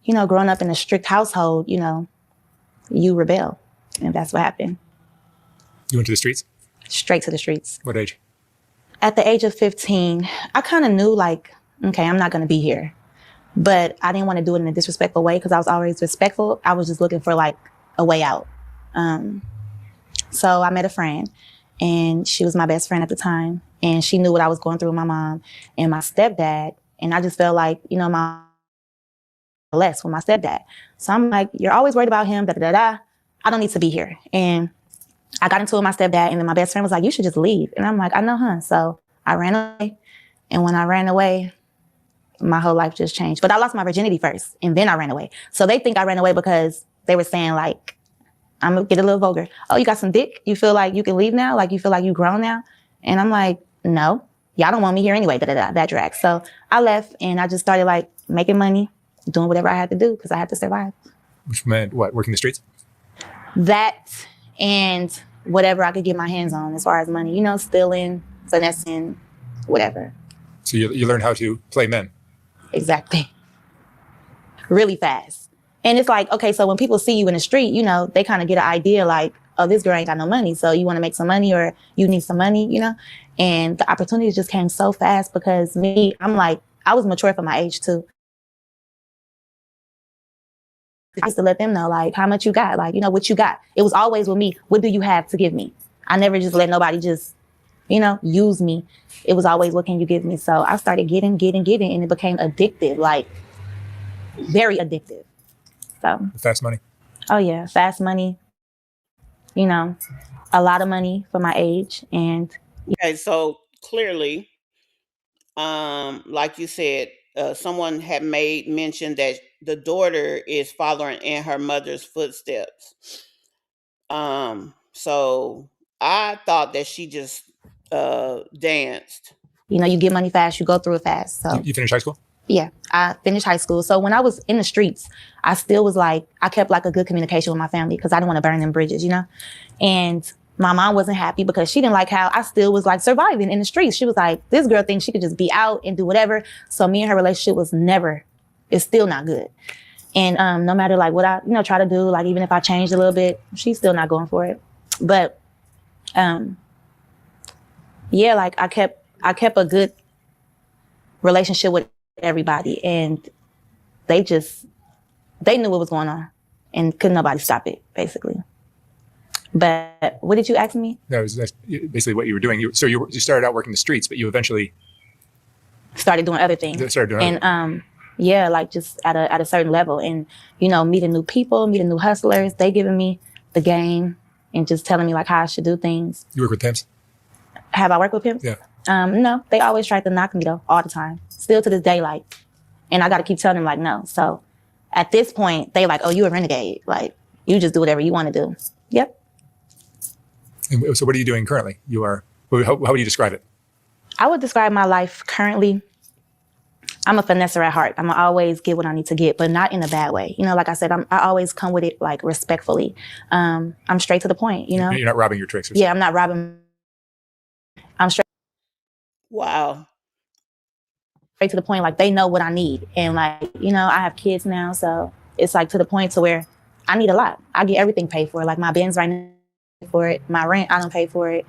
growing up in a strict household, you rebel. And that's what happened. You went to the streets? Straight to the streets. What age? At the age of 15, I kind of knew like, okay, I'm not going to be here. But I didn't want to do it in a disrespectful way because I was always respectful. I was just looking for like a way out. So I met a friend, and she was my best friend at the time. And she knew what I was going through with my mom and my stepdad. And I just felt like, my less with my stepdad. So I'm like, you're always worried about him, da-da-da-da. I don't need to be here. And I got into it with my stepdad, and then my best friend was like, you should just leave. And I'm like, I know, huh? So I ran away. And when I ran away, my whole life just changed. But I lost my virginity first, and then I ran away. So they think I ran away because they were saying like, I'm gonna get a little vulgar. Oh, you got some dick? You feel like you can leave now? Like you feel like you grown now? And I'm like, no, y'all don't want me here anyway, da-da-da, that drag. So I left, and I just started like making money, doing whatever I had to do because I had to survive. Which meant what? Working the streets? That and whatever I could get my hands on as far as money, stealing, finessing, whatever. So you learned how to play men? Exactly. Really fast. And it's like, okay, so when people see you in the street, they kind of get an idea like, oh, this girl ain't got no money. So you want to make some money, or you need some money, And the opportunities just came so fast because I'm like, I was mature for my age too. I used to let them know like how much you got, like, what you got. It was always with me. What do you have to give me? I never just let nobody just, use me. It was always, what can you give me? So I started getting, and it became addictive, like very addictive. So Fast money? Oh yeah, fast money. A lot of money for my age. And Okay, so clearly, like you said, someone had made mention that the daughter is following in her mother's footsteps. So I thought that she just danced. you get money fast, you go through it fast. So You finished high school? yeah, I finished high school. So when I was in the streets, I still was like, I kept like a good communication with my family because I didn't want to burn them bridges, And my mom wasn't happy because she didn't like how I still was like surviving in the streets. She was like, this girl thinks she could just be out and do whatever. So me and her relationship it's still not good. And no matter like what I, try to do, like even if I changed a little bit, she's still not going for it. But yeah, like I kept a good relationship with everybody, and they knew what was going on, and couldn't nobody stop it, basically. But what did you ask me? That's basically what you were doing. You started out working the streets, but you eventually started doing other things. Yeah, like just at a certain level, and meeting new people, meeting new hustlers. They giving me the game and just telling me like how I should do things. You work with pimps? Have I worked with pimps? Yeah. No, they always try to knock me though, all the time. Still to this day, like, and I got to keep telling them like no. So at this point, they like, oh, you a renegade. Like you just do whatever you want to do. Yep. And so what are you doing currently? How would you describe it? I would describe my life currently. I'm a finesser at heart. I'm always get what I need to get, but not in a bad way. You know, like I said, I always come with it like respectfully. I'm straight to the point, you know? You're not robbing your tricks. Yeah, I'm not robbing. I'm straight Wow. to the point. Like they know what I need. And like, you know, I have kids now. So it's like to the point to where I need a lot. I get everything paid for. Like my Benz right now, I pay for it. My rent, I don't pay for it.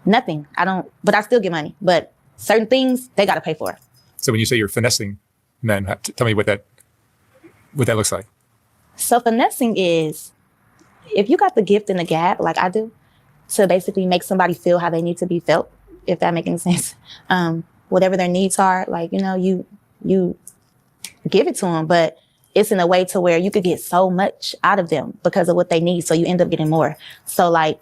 Nothing. I don't, but I still get money. But certain things, they got to pay for. So when you say you're finessing men, tell me what that looks like. So finessing is, if you got the gift and the gab, like I do, to basically make somebody feel how they need to be felt, if that makes any sense. Whatever their needs are, like, you know, you give it to them, but it's in a way to where you could get so much out of them because of what they need. So you end up getting more. So like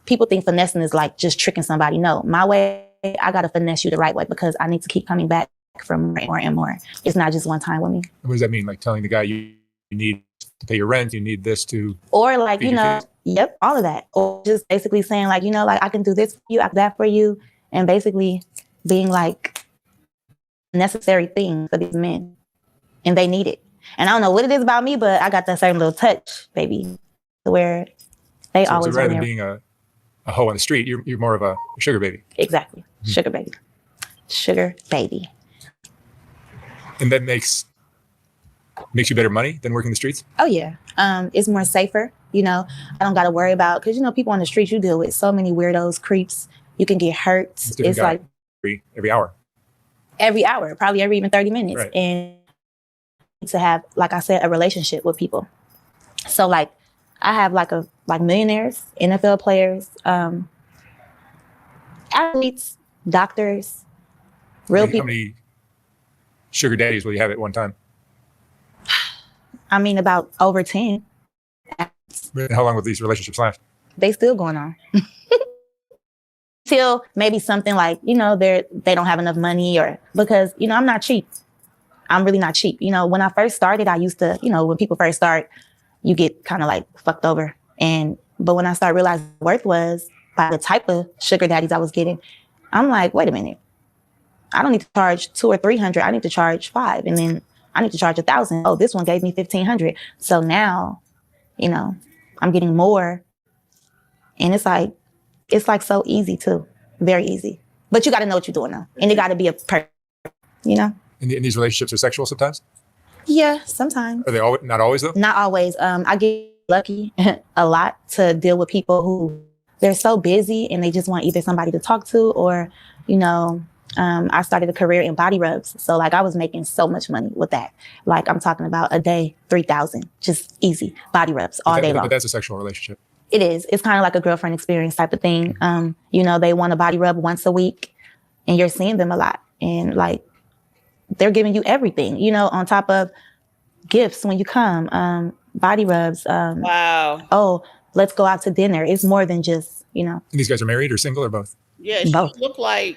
people think finessing is like just tricking somebody. No, my way, I got to finesse you the right way because I need to keep coming back for more and more. It's not just one time with me. What does that mean? Like telling the guy you need to pay your rent, you need this to, or like, you know, yep, all of that. Or just basically saying like, you know, like I can do this for you, I can do that for you. And basically being like a necessary thing for these men. And they need it. And I don't know what it is about me, but I got that certain little touch, baby, where they always rather than being a hoe on the street, you're more of a sugar baby. Exactly. Sugar baby. Sugar baby. And that makes you better money than working the streets? Oh, yeah. It's more safer. You know, I don't got to worry about, because, you know, people on the streets, you deal with so many weirdos, creeps. You can get hurt. It's like every hour. Every hour, probably every even 30 minutes. Right. And to have, like I said, a relationship with people. So like I have like millionaires, NFL players, athletes, doctors, real people. How many sugar daddies will you have at one time? I mean, about over 10. How long will these relationships last? They still going on. Till maybe something like, you know, they don't have enough money, or because, you know, I'm not cheap. I'm really not cheap. You know, when I first started, I used to, you know, when people first start, you get kind of like fucked over. But when I started realizing what worth was by the type of sugar daddies I was getting, I'm like, wait a minute. I don't need to charge $200 or $300. I need to charge $500, and then I need to charge $1,000. Oh, this one gave me $1,500. So now, you know, I'm getting more, and it's like so easy too, very easy. But you got to know what you're doing though, and it got to be a person, you know. And these relationships are sexual sometimes? Yeah, sometimes. Are they not always though? Not always. I get lucky a lot to deal with people who they're so busy and they just want either somebody to talk to, or, you know, I started a career in body rubs. So like I was making so much money with that. Like I'm talking about a day, 3,000, just easy body rubs all day long. But that's a sexual relationship. It is. It's kind of like a girlfriend experience type of thing. You know, they want a body rub once a week and you're seeing them a lot, and like they're giving you everything, you know, on top of gifts when you come, body rubs. Wow. Oh, let's go out to dinner. It's more than just, you know. And these guys are married or single or both? Yeah, both. She look like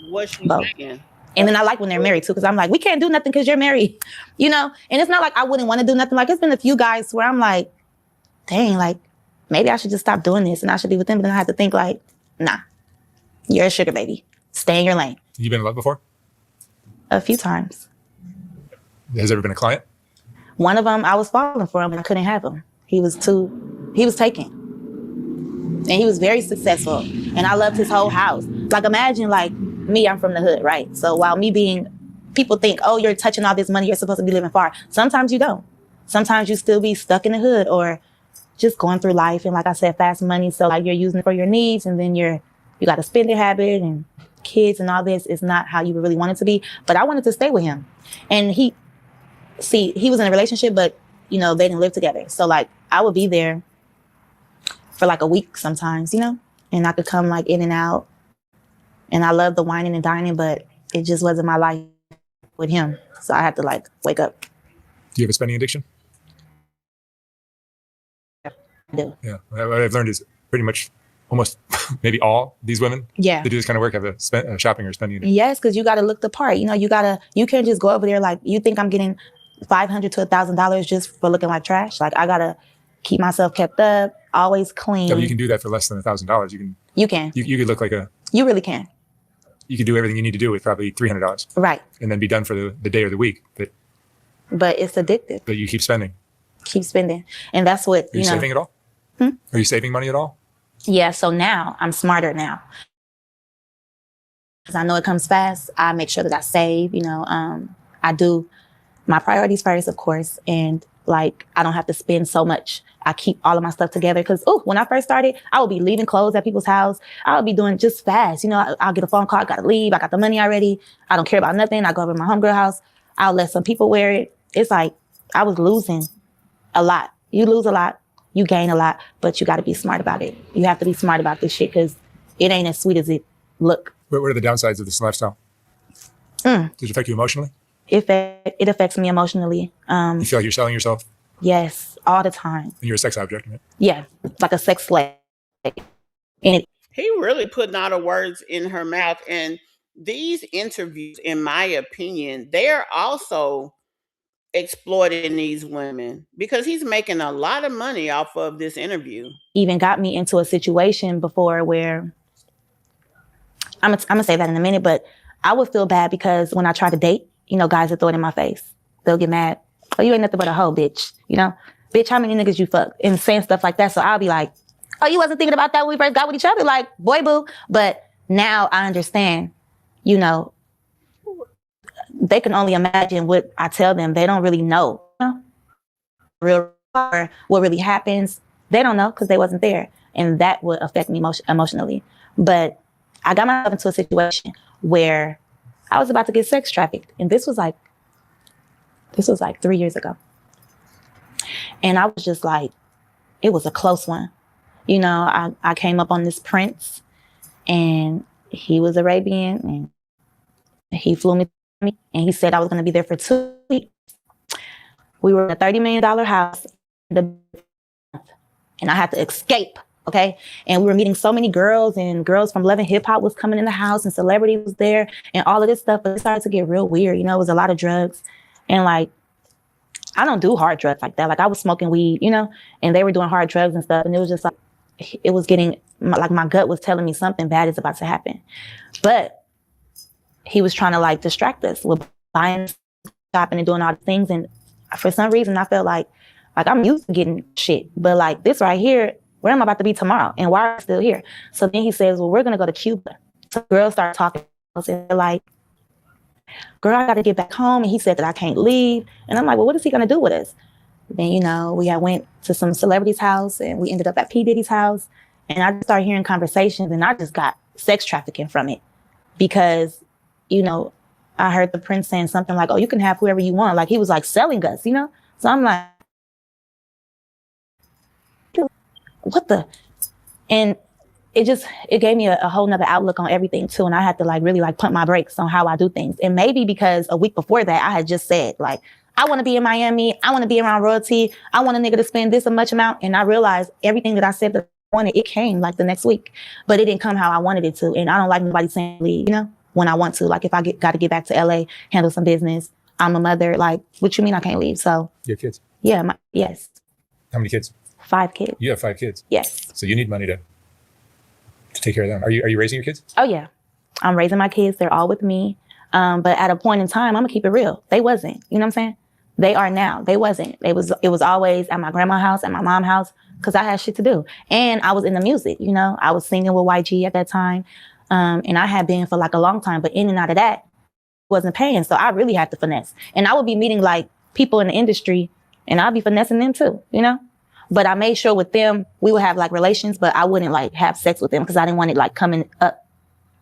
what she's both. saying. And then I like when they're married too, because I'm like, we can't do nothing because you're married, you know? And it's not like I wouldn't want to do nothing. Like it's been a few guys where I'm like, dang, like maybe I should just stop doing this and I should be with them. But then I have to think like, nah, you're a sugar baby. Stay in your lane. You been in love before? A few times. Has there ever been a client? One of them, I was falling for him and I couldn't have him. He was taken. And he was very successful. And I loved his whole house. Like imagine like me, I'm from the hood, right? So while people think, oh, you're touching all this money, you're supposed to be living far. Sometimes you don't. Sometimes you still be stuck in the hood or just going through life. And like I said, fast money. So like you're using it for your needs, and then you got a spending habit, and kids and all this is not how you really want it to be. But I wanted to stay with him. And he was in a relationship, but you know, they didn't live together. So like I would be there for like a week sometimes, you know, and I could come like in and out. And I love the whining and dining, but it just wasn't my life with him. So I had to like wake up. Do you have a spending addiction? I do. Yeah. What I've learned is pretty much almost maybe all these women that do this kind of work have a shopping or spending addiction. Yes, because you got to look the part. You know, you can't just go over there like, you think I'm getting $500 to $1,000 just for looking like trash? Like I got to keep myself kept up, always clean. No, you can do that for less than $1,000. You can. You could look like You really can. you could do everything you need to do with probably $300. Right. And then be done for the day or the week. But it's addictive. But you keep spending. Keep spending. And that's what, Are you saving at all? Are you saving money at all? Yeah. So now I'm smarter now. Because I know it comes fast. I make sure that I save, I do my priorities first, of course. And like, I don't have to spend so much. I keep all of my stuff together. Cause when I first started, I would be leaving clothes at people's house. I would be doing just fast. I'll get a phone call. I gotta leave. I got the money already. I don't care about nothing. I go over to my homegirl house. I'll let some people wear it. It's like, I was losing a lot. You lose a lot, you gain a lot, but you gotta be smart about it. You have to be smart about this shit cause it ain't as sweet as it look. What are the downsides of this lifestyle? Does it affect you emotionally? It affects me emotionally. You feel like you're selling yourself? Yes, all the time. And you're a sex object, right? Yeah, like a sex slave. And He really put not a words in her mouth. And these interviews, in my opinion, they're also exploiting these women because he's making a lot of money off of this interview. Even got me into a situation before where I'm gonna say that in a minute, but I would feel bad because when I try to date, guys would throw it in my face. They'll get mad. Oh, you ain't nothing but a hoe, bitch. Bitch, how many niggas you fuck? And saying stuff like that. So I'll be like, oh, you wasn't thinking about that when we first got with each other? Like, boy, boo. But now I understand, they can only imagine what I tell them. They don't really know, real or what really happens. They don't know because they wasn't there. And that would affect me emotionally. But I got myself into a situation where I was about to get sex trafficked. And this was like 3 years ago. And I was just like, it was a close one. I came up on this prince and he was Arabian and he flew me and he said I was going to be there for 2 weeks. We were in a $30 million house and I had to escape. Okay. And we were meeting so many girls and girls from Love and Hip Hop was coming in the house and celebrity was there and all of this stuff. But it started to get real weird. It was a lot of drugs. And like, I don't do hard drugs like that. Like I was smoking weed, and they were doing hard drugs and stuff. And it was just like, it was getting like my gut was telling me something bad is about to happen. But he was trying to like distract us with buying, shopping and doing all the things. And for some reason I felt like I'm used to getting shit. But like this right here, where am I about to be tomorrow? And why are I still here? So then he says, well, we're going to go to Cuba. So girls start talking. They're like, girl, I got to get back home. And he said that I can't leave. And I'm like, well, what is he going to do with us? Then, we had went to some celebrity's house and we ended up at P. Diddy's house. And I just started hearing conversations and I just got sex trafficking from it. Because, I heard the prince saying something like, oh, you can have whoever you want. Like he was like selling us, So I'm like, what the? And it gave me a whole nother outlook on everything too. And I had to like really like pump my brakes on how I do things. And maybe because a week before that, I had just said like, I want to be in Miami. I want to be around royalty. I want a nigga to spend this much amount. And I realized everything that I said that I wanted, it came like the next week, but it didn't come how I wanted it to. And I don't like nobody saying leave, when I want to, like if I got to get back to LA, handle some business, I'm a mother, like, what you mean I can't leave? So. You have kids? Yeah. Yes. How many kids? 5 kids. You have 5 kids? Yes. So you need money to take care of them. Are you raising your kids? Oh yeah. I'm raising my kids. They're all with me. But at a point in time, I'm gonna keep it real. They wasn't, you know what I'm saying? They are now. They wasn't. It was always at my grandma's house, at my mom's house, because I had shit to do. And I was in the music, I was singing with YG at that time. And I had been for like a long time, but in and out of that wasn't paying. So I really had to finesse. And I would be meeting like people in the industry and I'd be finessing them too, But I made sure with them, we would have like relations, but I wouldn't like have sex with them because I didn't want it like coming up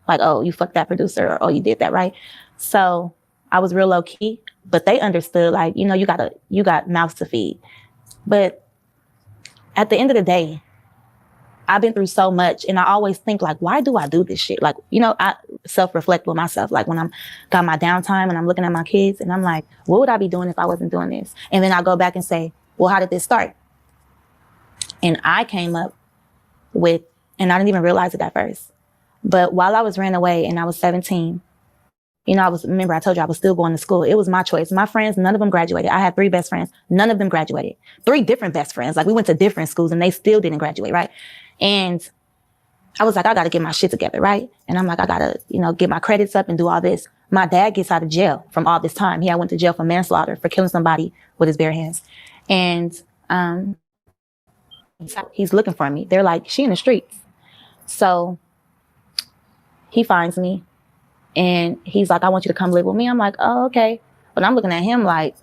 like, oh, you fucked that producer or oh, you did that, right? So I was real low key, but they understood like, you got mouths to feed. But at the end of the day, I've been through so much and I always think like, why do I do this shit? Like, I self-reflect with myself. Like when I'm got my downtime and I'm looking at my kids and I'm like, what would I be doing if I wasn't doing this? And then I go back and say, well, how did this start? And I came up with, and I didn't even realize it at first, but while I was ran away and I was 17, remember I told you I was still going to school. It was my choice. My friends, none of them graduated. I had 3 best friends. None of them graduated. 3 different best friends. Like we went to different schools and they still didn't graduate, right? And I was like, I gotta get my shit together, right? And I'm like, I gotta, get my credits up and do all this. My dad gets out of jail from all this time. He went to jail for manslaughter, for killing somebody with his bare hands. And he's looking for me. They're like, she in the streets. So he finds me and he's like, I want you to come live with me. I'm like, oh, okay. But I'm looking at him like,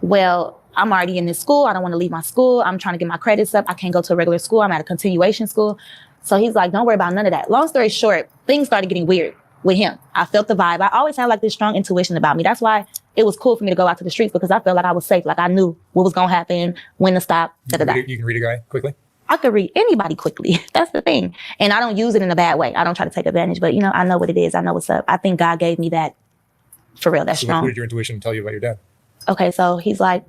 well, I'm already in this school. I don't want to leave my school. I'm trying to get my credits up. I can't go to a regular school. I'm at a continuation school. So he's like, don't worry about none of that. Long story short, things started getting weird with him. I felt the vibe. I always had like this strong intuition about me. That's why it was cool for me to go out to the streets, because I felt like I was safe. Like I knew what was going to happen, when to stop, da-da-da. You can read a guy quickly? I could read anybody quickly. That's the thing. And I don't use it in a bad way. I don't try to take advantage, but I know what it is. I know what's up. I think God gave me that for real. That's strong. What did your intuition tell you about your dad? Okay, so he's like,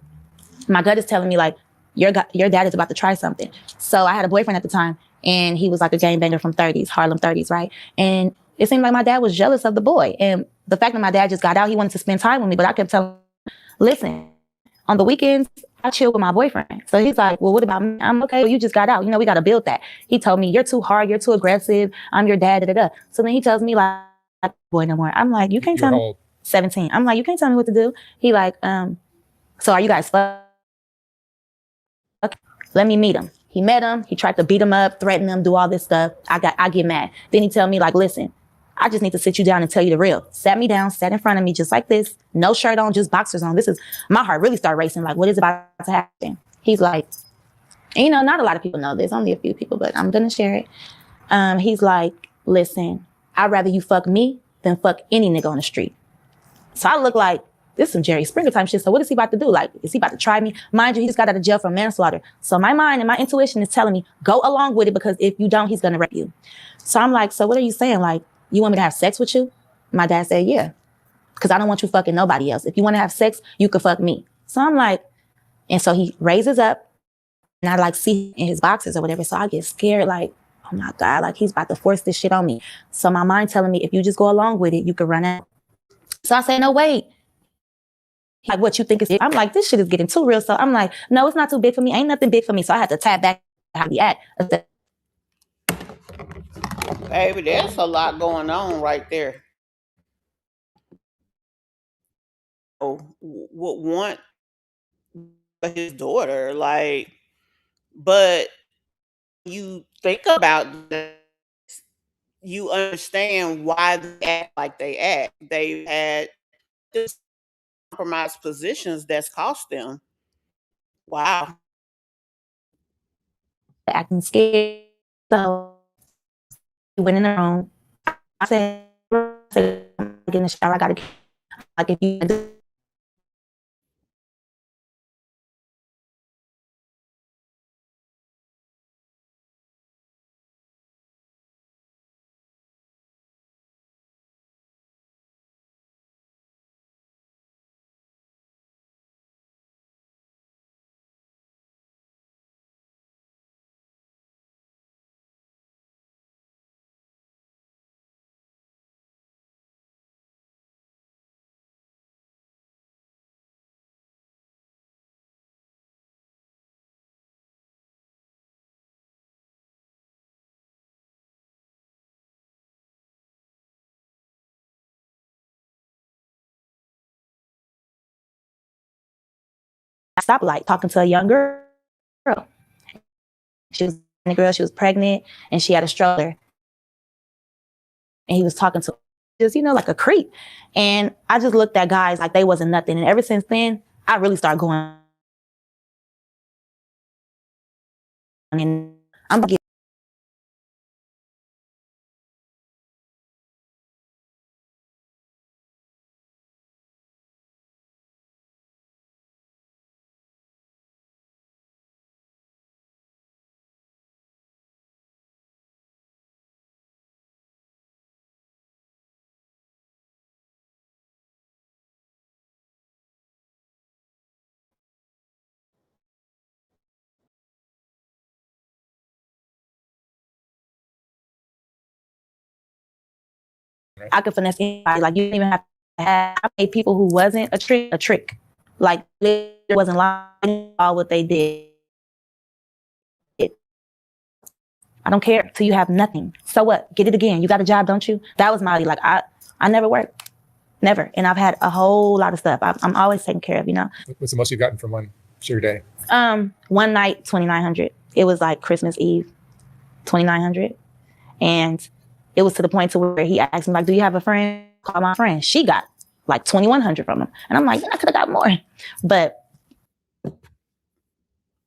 my gut is telling me like, your dad is about to try something. So I had a boyfriend at the time, and he was like a gangbanger from Harlem 30s, right? And it seemed like my dad was jealous of the boy. And the fact that my dad just got out, he wanted to spend time with me, but I kept telling him, listen, on the weekends, I chill with my boyfriend. So he's like, well, what about me? I'm okay. Well, you just got out. We got to build that. He told me, you're too hard. You're too aggressive. I'm your dad, da-da-da. So then he tells me like, boy, no more. I'm like, you can't tell me. 17. I'm like, you can't tell me what to do. He like, so are you guys fuck? Okay, let me meet him. He met him. He tried to beat him up, threaten him, do all this stuff. I get mad. Then he tell me like, listen, I just need to sit you down and tell you the real. Sat me down, sat in front of me just like this. No shirt on, just boxers on. My heart really started racing. Like, what is about to happen? He's like, and, not a lot of people know this, only a few people, but I'm going to share it. He's like, listen, I'd rather you fuck me than fuck any nigga on the street. So I look like, this is some Jerry Springer type shit. So what is he about to do? Like, is he about to try me? Mind you, he just got out of jail for manslaughter. So my mind and my intuition is telling me, go along with it, because if you don't, he's going to rape you. So I'm like, so what are you saying? Like, you want me to have sex with you? My dad said, yeah, because I don't want you fucking nobody else. If you want to have sex, you could fuck me. So I'm like, and so he raises up, and I like see in his boxes or whatever. So I get scared, like, oh my God, like he's about to force this shit on me. So my mind telling me, if you just go along with it, you could run out. So I say, no, wait. Like, what you think is, I'm like, this shit is getting too real. So I'm like, no, it's not too big for me. Ain't nothing big for me. So I had to tap back how we act. Baby, there's a lot going on right there. Oh, would want his daughter, like, but you think about that, you understand why they act like they act. They had just compromised positions that's cost them. Wow. Acting scared. So he went in the room. I said, get in the shower. I gotta get, like, if you do. Stoplight talking to a young girl. She was pregnant and she had a stroller. And he was talking to just, like a creep. And I just looked at guys like they wasn't nothing. And ever since then, I really started going. And I'm getting. I could finesse anybody. Like, you didn't even have to have. I made people who wasn't a trick. Like, they wasn't lying all what they did. I don't care till you have nothing. So what? Get it again. You got a job, don't you? That was my, like, I never worked. Never. And I've had a whole lot of stuff. I'm always taken care of, you know? What's the most you've gotten from one sugar day? One night, 2,900. It was like Christmas Eve, 2,900. And it was to the point to where he asked me, like, do you have a friend? Call my friend. She got like 2,100 from him. And I'm like, I could have got more. But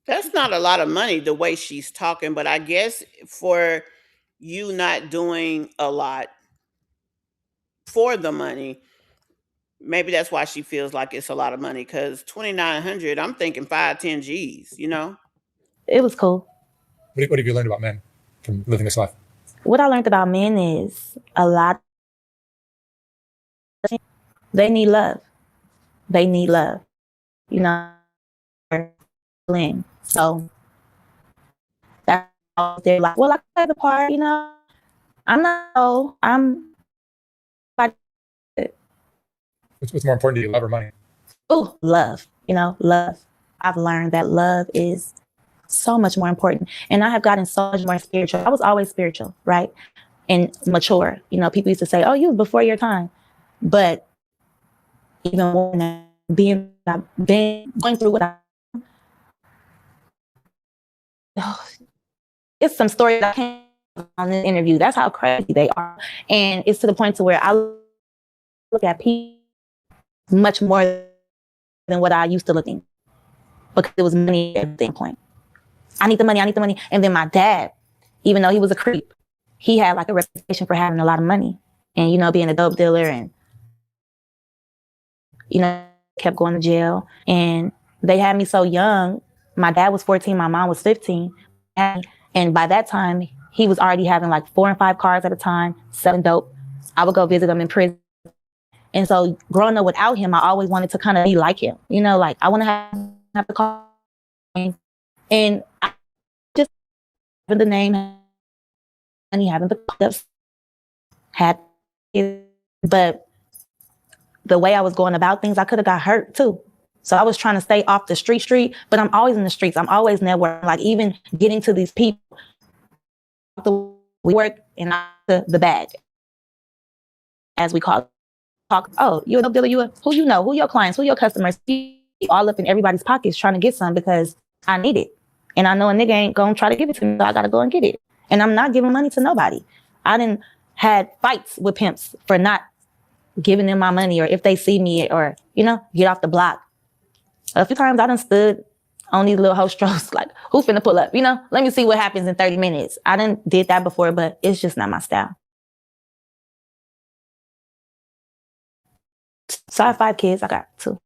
That's not a lot of money the way she's talking, but I guess for you not doing a lot for the money, maybe that's why she feels like it's a lot of money. Because 2,900, I'm thinking 5, 10 G's. You know. it was cool. What have you learned about men from living this life? What I learned about men is a lot. They need love. They need love. You know. So that's how they're like, well, I play the part. You know. I'm not. Oh, I'm. What's more important to you, love or money? Oh, love. You know, love. I've learned that love is so much more important. And I have gotten so much more spiritual. I was always spiritual, right? And mature. You know, people used to say, oh, you was before your time. But even more than that, I've been going through what it's some story that I can't on this interview. That's how crazy they are. And it's to the point to where I look at people much more than what I used to looking. Because it was money at that point. I need the money. And then my dad, even though he was a creep, he had like a reputation for having a lot of money and, you know, being a dope dealer and, you know, kept going to jail. And they had me so young. My dad was 14, my mom was 15. And by that time, he was already having like 4 and 5 cars at a time, selling dope. I would go visit him in prison. And so growing up without him, I always wanted to kind of be like him. You know, like I want to have the car. And I just having the name and he having the steps had it, but the way I was going about things, I could have got hurt too. So I was trying to stay off the street, but I'm always in the streets. I'm always networking, like even getting to these people. We work in the bag, as we call it. Talk, oh, you a dope dealer, who you know, who your clients, who your customers, all up in everybody's pockets trying to get some because I need it. And I know a nigga ain't gonna try to give it to me, so I gotta go and get it. And I'm not giving money to nobody. I didn't had fights with pimps for not giving them my money, or if they see me, or, you know, get off the block. A few times I done stood on these little host strokes, like, who finna pull up? You know, let me see what happens in 30 minutes. I done did that before, but it's just not my style. So I have 5 kids. I got 2.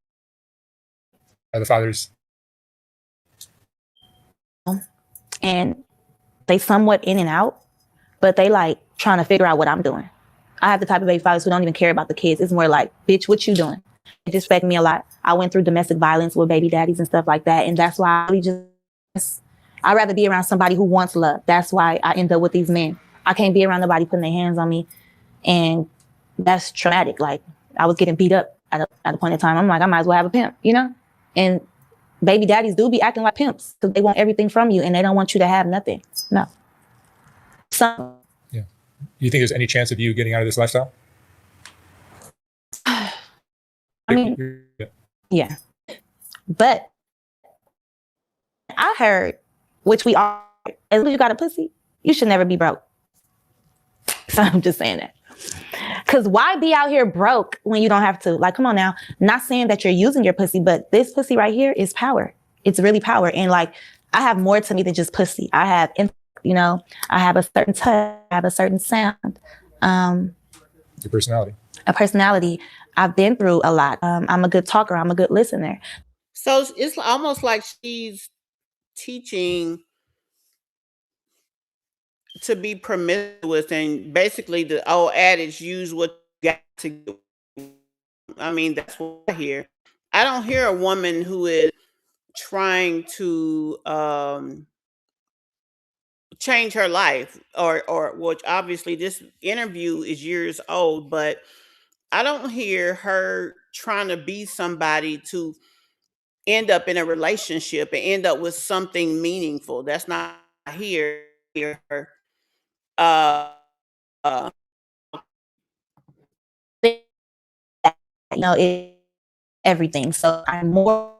Are the fathers? And they somewhat in and out, but they like trying to figure out what I'm doing. I have the type of baby fathers who don't even care about the kids. It's more like, bitch, what you doing? It disrespect me a lot. I went through domestic violence with baby daddies and stuff like that. And that's why I'd rather be around somebody who wants love. That's why I end up with these men. I can't be around nobody putting their hands on me. And that's traumatic. Like, I was getting beat up at a point in time. I'm like, I might as well have a pimp, you know? And baby daddies do be acting like pimps because they want everything from you and they don't want you to have nothing. No. So, yeah. Do you think there's any chance of you getting out of this lifestyle? I mean, yeah. But I heard, which we all, as long as you got a pussy, you should never be broke. So I'm just saying that. Because why be out here broke when you don't have to? Like, come on now. Not saying that you're using your pussy, but this pussy right here is power. It's really power. And like, I have more to me than just pussy. I have, you know, I have a certain touch, I have a certain sound. Your personality. A personality. I've been through a lot. I'm a good talker. I'm a good listener. So it's almost like she's teaching to be promiscuous, and basically the old adage, use what you got to get. I mean, that's what I hear. I don't hear a woman who is trying to change her life, or which obviously this interview is years old, but I don't hear her trying to be somebody to end up in a relationship and end up with something meaningful. That's not here. Uh, uh, it everything. So I'm more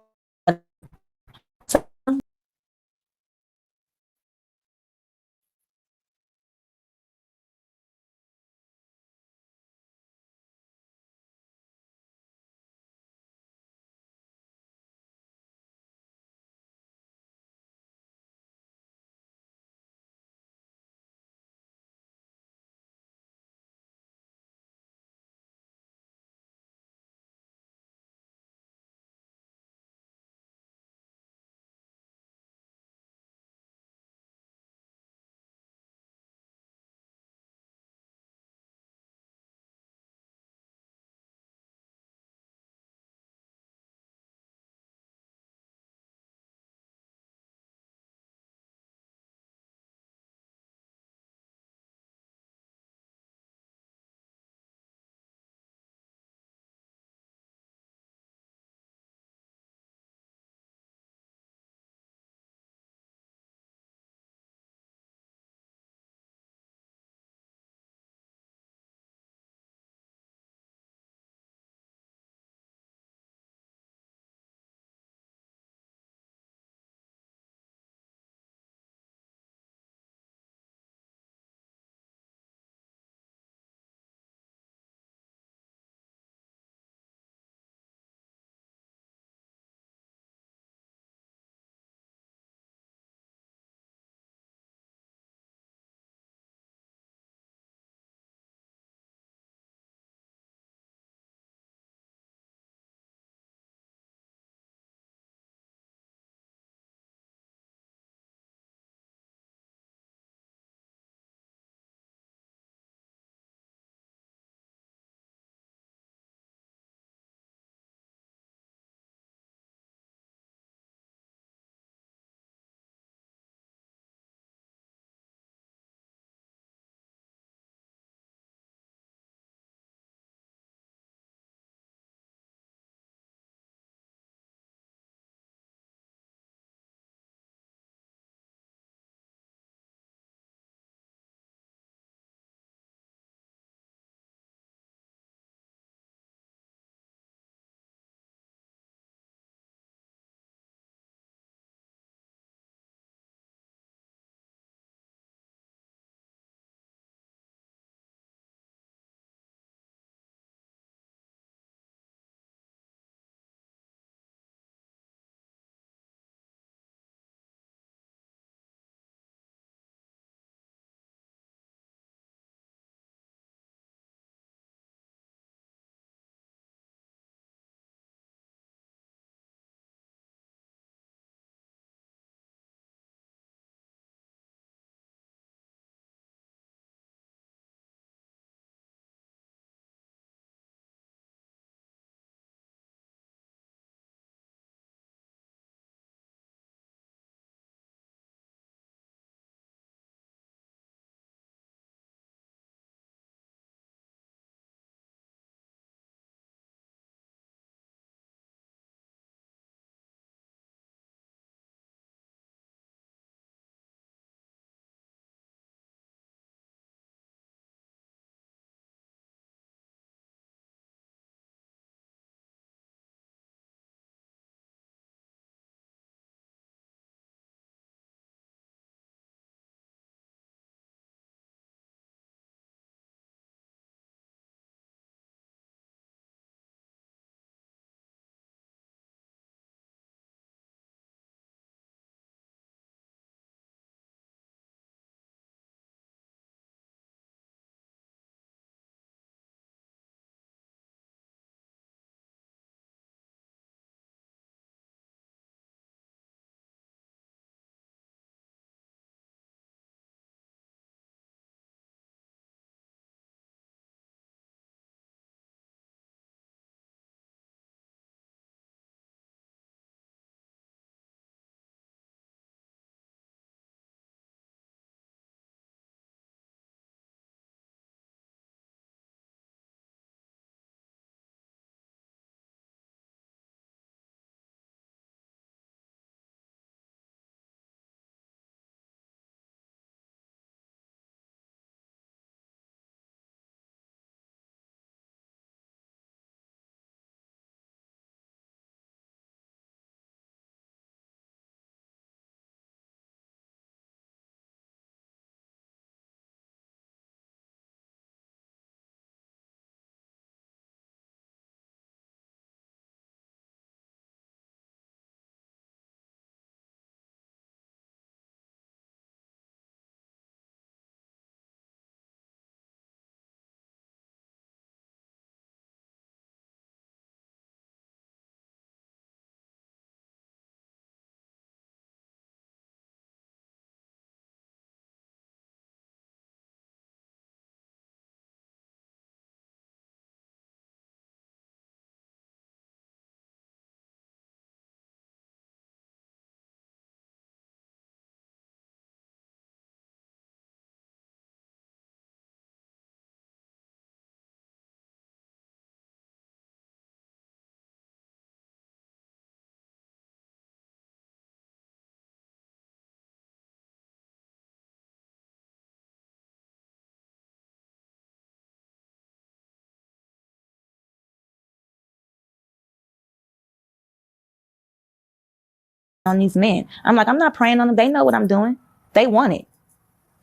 on these men. I'm like, I'm not preying on them. They know what I'm doing. They want it.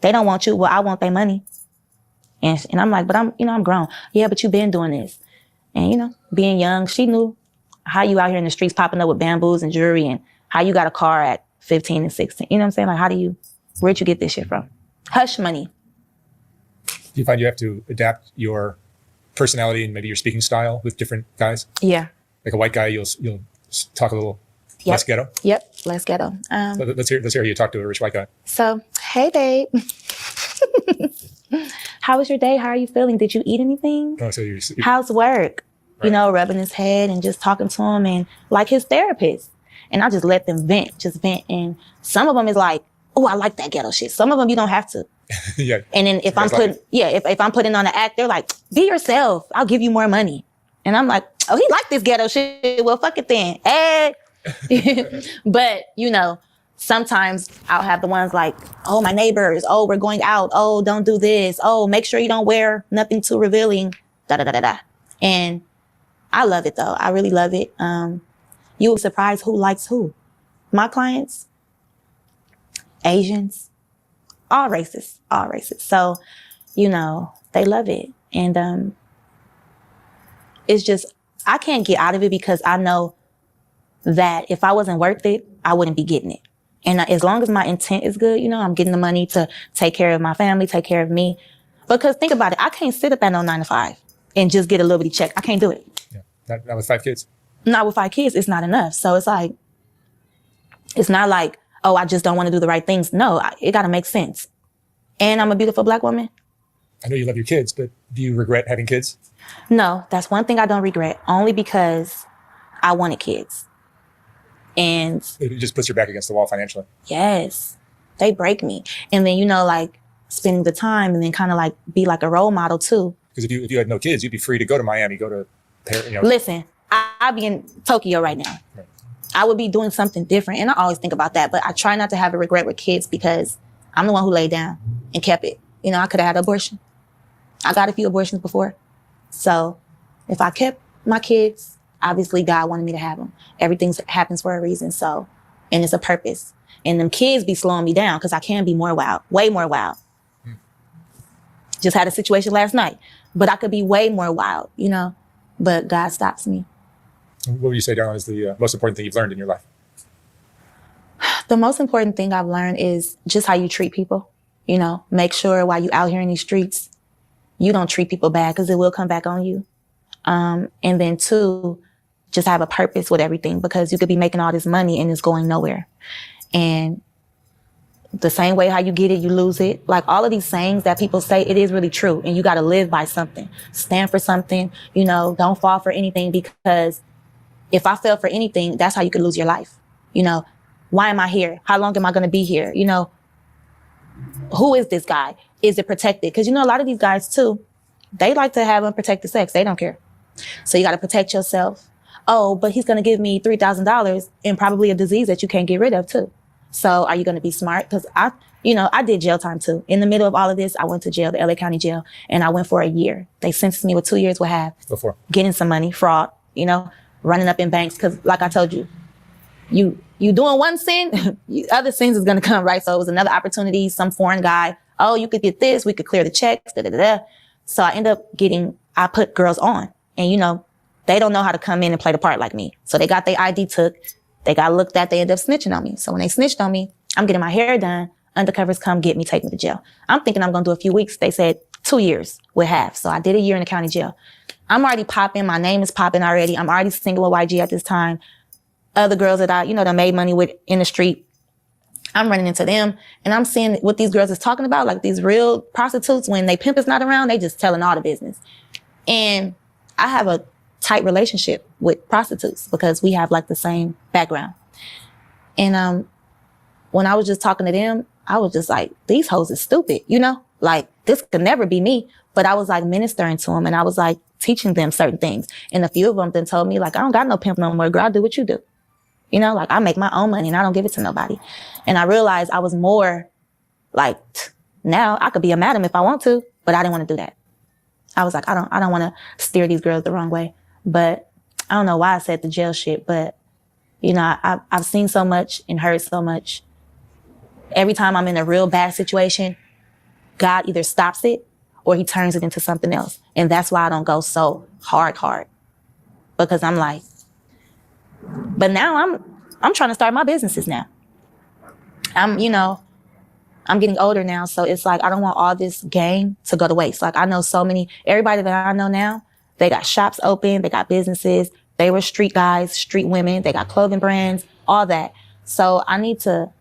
They don't want you. Well, I want their money. And I'm like, but I'm grown. Yeah, but you been doing this. And, being young, she knew how you out here in the streets popping up with bamboos and jewelry and how you got a car at 15 and 16. You know what I'm saying? Like, where'd you get this shit from? Hush money. Do you find you have to adapt your personality and maybe your speaking style with different guys? Yeah. Like a white guy, you'll talk a little less ghetto? Yep, less ghetto. Let's hear you talk to a rich white guy. So, hey, babe. How was your day? How are you feeling? Did you eat anything? Oh, so how's work? Right. Rubbing his head and just talking to him and like his therapist. And I just let them vent. And some of them is like, oh, I like that ghetto shit. Some of them you don't have to. Yeah. And then if I'm putting on an act, they're like, be yourself. I'll give you more money. And I'm like, oh, he like this ghetto shit. Well, fuck it then. Hey. But, sometimes I'll have the ones like, oh, my neighbors. Oh, we're going out. Oh, don't do this. Oh, make sure you don't wear nothing too revealing. Da da da da da. And I love it though. I really love it. You will be surprised who likes who. My clients, Asians, all races. So, they love it. And it's just, I can't get out of it because I know that if I wasn't worth it, I wouldn't be getting it. And as long as my intent is good, I'm getting the money to take care of my family, take care of me. Because think about it, I can't sit up at no 9 to 5 and just get a little bitty check. I can't do it. Yeah. Not with 5 kids. Not with 5 kids, it's not enough. So it's like, it's not like, oh, I just don't want to do the right things. No, it got to make sense. And I'm a beautiful Black woman. I know you love your kids, but do you regret having kids? No, that's one thing I don't regret, only because I wanted kids. And it just puts your back against the wall financially. Yes, they break me. And then, like spending the time and then kind of like be like a role model too. Because if you had no kids, you'd be free to go to Miami, go to Listen, I'd be in Tokyo right now. Right. I would be doing something different. And I always think about that. But I try not to have a regret with kids because I'm the one who laid down and kept it. I could have had an abortion. I got a few abortions before. So if I kept my kids, obviously God wanted me to have them. Everything happens for a reason. So, and it's a purpose. And them kids be slowing me down because I can be more wild, way more wild. Just had a situation last night, but I could be way more wild, but God stops me. What would you say, Darla, is the most important thing you've learned in your life? The most important thing I've learned is just how you treat people. Make sure while you out here in these streets, you don't treat people bad because it will come back on you. And then 2, just have a purpose with everything because you could be making all this money and it's going nowhere. And the same way how you get it, you lose it. Like all of these sayings that people say, it is really true. And you got to live by something, stand for something, don't fall for anything, because if I fell for anything, that's how you could lose your life. Why am I here? How long am I going to be here? Who is this guy? Is it protected? Because, a lot of these guys too, they like to have unprotected sex. They don't care. So you got to protect yourself. Oh, but he's going to give me $3,000 and probably a disease that you can't get rid of too. So are you going to be smart? Because I did jail time too. In the middle of all of this, I went to jail, the LA County jail, and I went for a year. They sentenced me with 2 years with half. Before getting some money, fraud, running up in banks. Because like I told you, you doing one sin, other sins is going to come, right? So it was another opportunity, some foreign guy. Oh, you could get this. We could clear the checks. Da, da, da, da. So I put girls on, and they don't know how to come in and play the part like me. So they got their ID took. They got looked at. They ended up snitching on me. So when they snitched on me, I'm getting my hair done. Undercovers come get me, take me to jail. I'm thinking I'm going to do a few weeks. They said 2 years with half. So I did a year in the county jail. I'm already popping. My name is popping already. I'm already single with YG at this time. Other girls that I, that made money with in the street, I'm running into them and I'm seeing what these girls is talking about, like these real prostitutes. When they pimp is not around, they just telling all the business. And I have a tight relationship with prostitutes because we have like the same background. And when I was just talking to them, I was just like, these hoes is stupid, like this could never be me. But I was like ministering to them and I was like teaching them certain things. And a few of them then told me like, I don't got no pimp no more, girl. I do what you do. Like I make my own money and I don't give it to nobody. And I realized I was more like, now I could be a madam if I want to, but I didn't want to do that. I was like, I don't want to steer these girls the wrong way. But I don't know why I said the jail shit, but You know, I've seen so much and heard so much. Every time I'm in a real bad situation, God either stops it or he turns it into something else. And that's why I don't go so hard. Because I'm like, but now I'm trying to start my businesses now. I'm getting older now, so it's like I don't want all this game to go to waste. Like I know everybody that I know now, they got shops open, they got businesses, they were street guys, street women, they got clothing brands, all that. So I need to,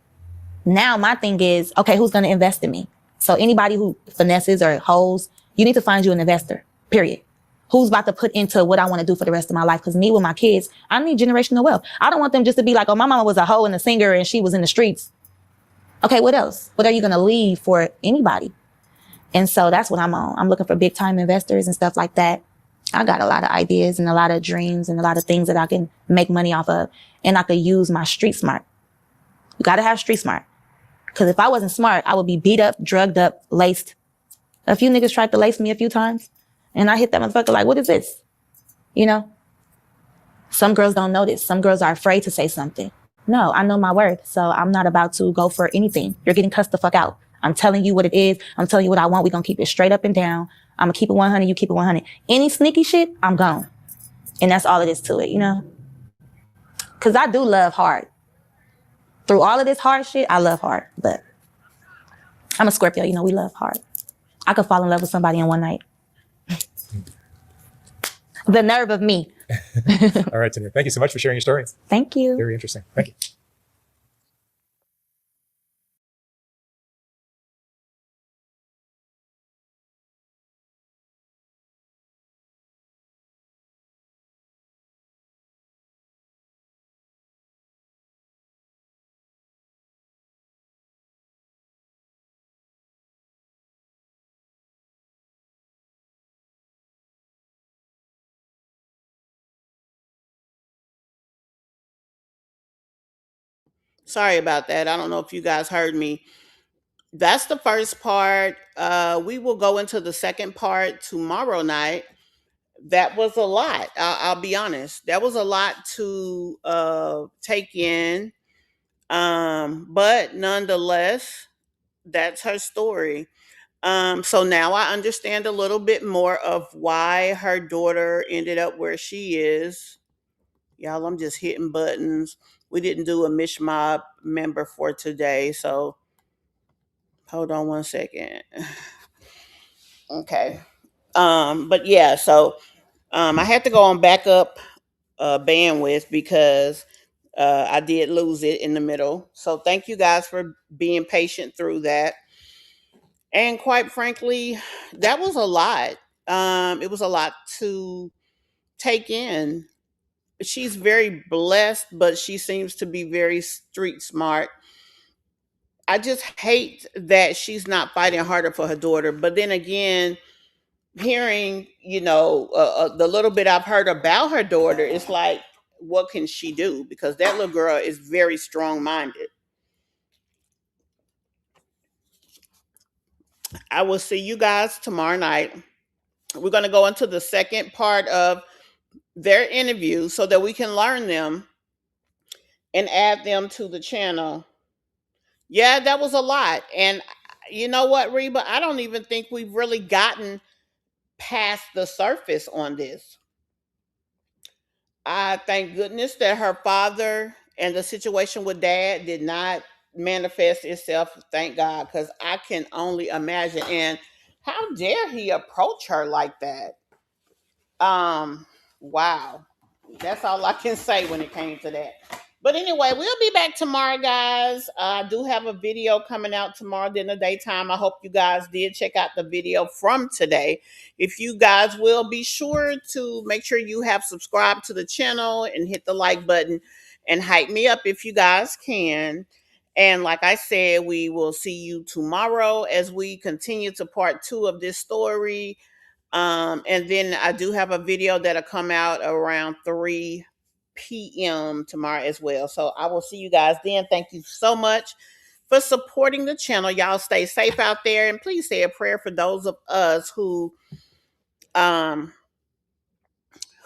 now my thing is, okay, who's gonna invest in me? So anybody who finesses or hoes, you need to find you an investor, period. Who's about to put into what I want to do for the rest of my life? Because me with my kids, I need generational wealth. I don't want them just to be like, oh, my mama was a hoe and a singer and she was in the streets. Okay, what else? What are you going to leave for anybody? And so that's what I'm on. I'm looking for big time investors and stuff like that. I got a lot of ideas and a lot of dreams and a lot of things that I can make money off of. And I could use my street smart. You got to have street smart. Because if I wasn't smart, I would be beat up, drugged up, laced. A few niggas tried to lace me a few times. And I hit that motherfucker like, what is this? You know? Some girls don't know this. Some girls are afraid to say something. No, I know my worth. So I'm not about to go for anything. You're getting cussed the fuck out. I'm telling you what it is. I'm telling you what I want. We're going to keep it straight up and down. I'm going to keep it 100. You keep it 100. Any sneaky shit, I'm gone. And that's all it is to it, you know? Because I do love hard. Through all of this hard shit, I love hard. But I'm a Scorpio. You know, we love hard. I could fall in love with somebody in one night. The nerve of me. All right, Tanea. Thank you so much for sharing your story. Thank you. Very interesting. Thank you. Sorry about that. I don't know if you guys heard me. That's the first part. We will go into the second part tomorrow night. That was a lot. I'll be honest. That was a lot to take in. But nonetheless, that's her story. So now I understand a little bit more of why her daughter ended up where she is. Y'all, I'm just hitting buttons. We didn't do a Mish Mob member for today, so hold on one second. Okay. But yeah, so I had to go on backup bandwidth because I did lose it in the middle. So thank you guys for being patient through that. And quite frankly, that was a lot. It was a lot to take in. She's very blessed, but she seems to be very street smart. I just hate that she's not fighting harder for her daughter. But then again, hearing, the little bit I've heard about her daughter, it's like, what can she do? Because that little girl is very strong minded. I will see you guys tomorrow night. We're going to go into the second part of their interview so that we can learn them and add them to the channel. Yeah, that was a lot. And you know what, Reba? I don't even think we've really gotten past the surface on this. I thank goodness that her father and the situation with dad did not manifest itself. Thank God, because I can only imagine. And how dare he approach her like that? Wow. That's all I can say when it came to that. But anyway, we'll be back tomorrow, guys. I do have a video coming out tomorrow in the daytime. I hope you guys did check out the video from today. If you guys will, be sure to make sure you have subscribed to the channel and hit the like button and hype me up if you guys can. And like I said, we will see you tomorrow as we continue to part 2 of this story. And then I do have a video that'll come out around 3 p.m. tomorrow as well. So I will see you guys then. Thank you so much for supporting the channel. Y'all stay safe out there, and please say a prayer for those of us um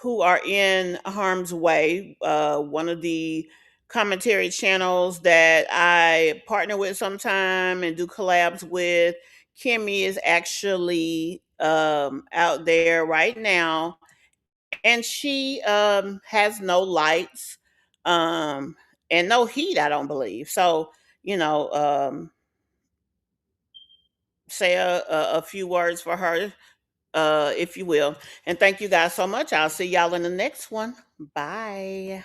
who are in harm's way. One of the commentary channels that I partner with sometime and do collabs with, Kimmy, is actually out there right now, and she has no lights um, and no heat, I don't believe. So, you know, say a few words for her, if you will. And thank you guys so much. I'll see y'all in the next one. Bye.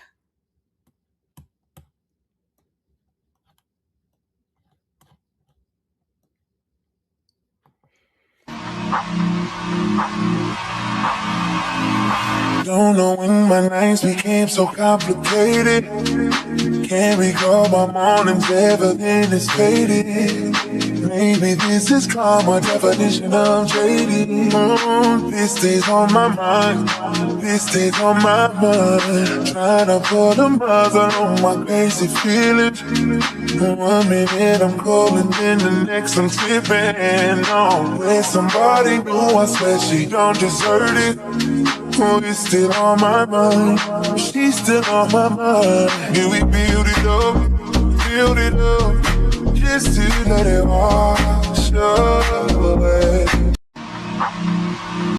Don't know when my nights became so complicated. Can't recall my mornings ever been this faded. Maybe this is karma, definition of jaded. This stays on my mind, this stays on my mind. Trying to put a muzzle on my crazy feelings. One minute I'm cold and then the next I'm slipping on. When somebody new, I swear she don't deserve it. Oh, it's still on my mind. She's still on my mind. Yeah, we build it up, just to let it wash away.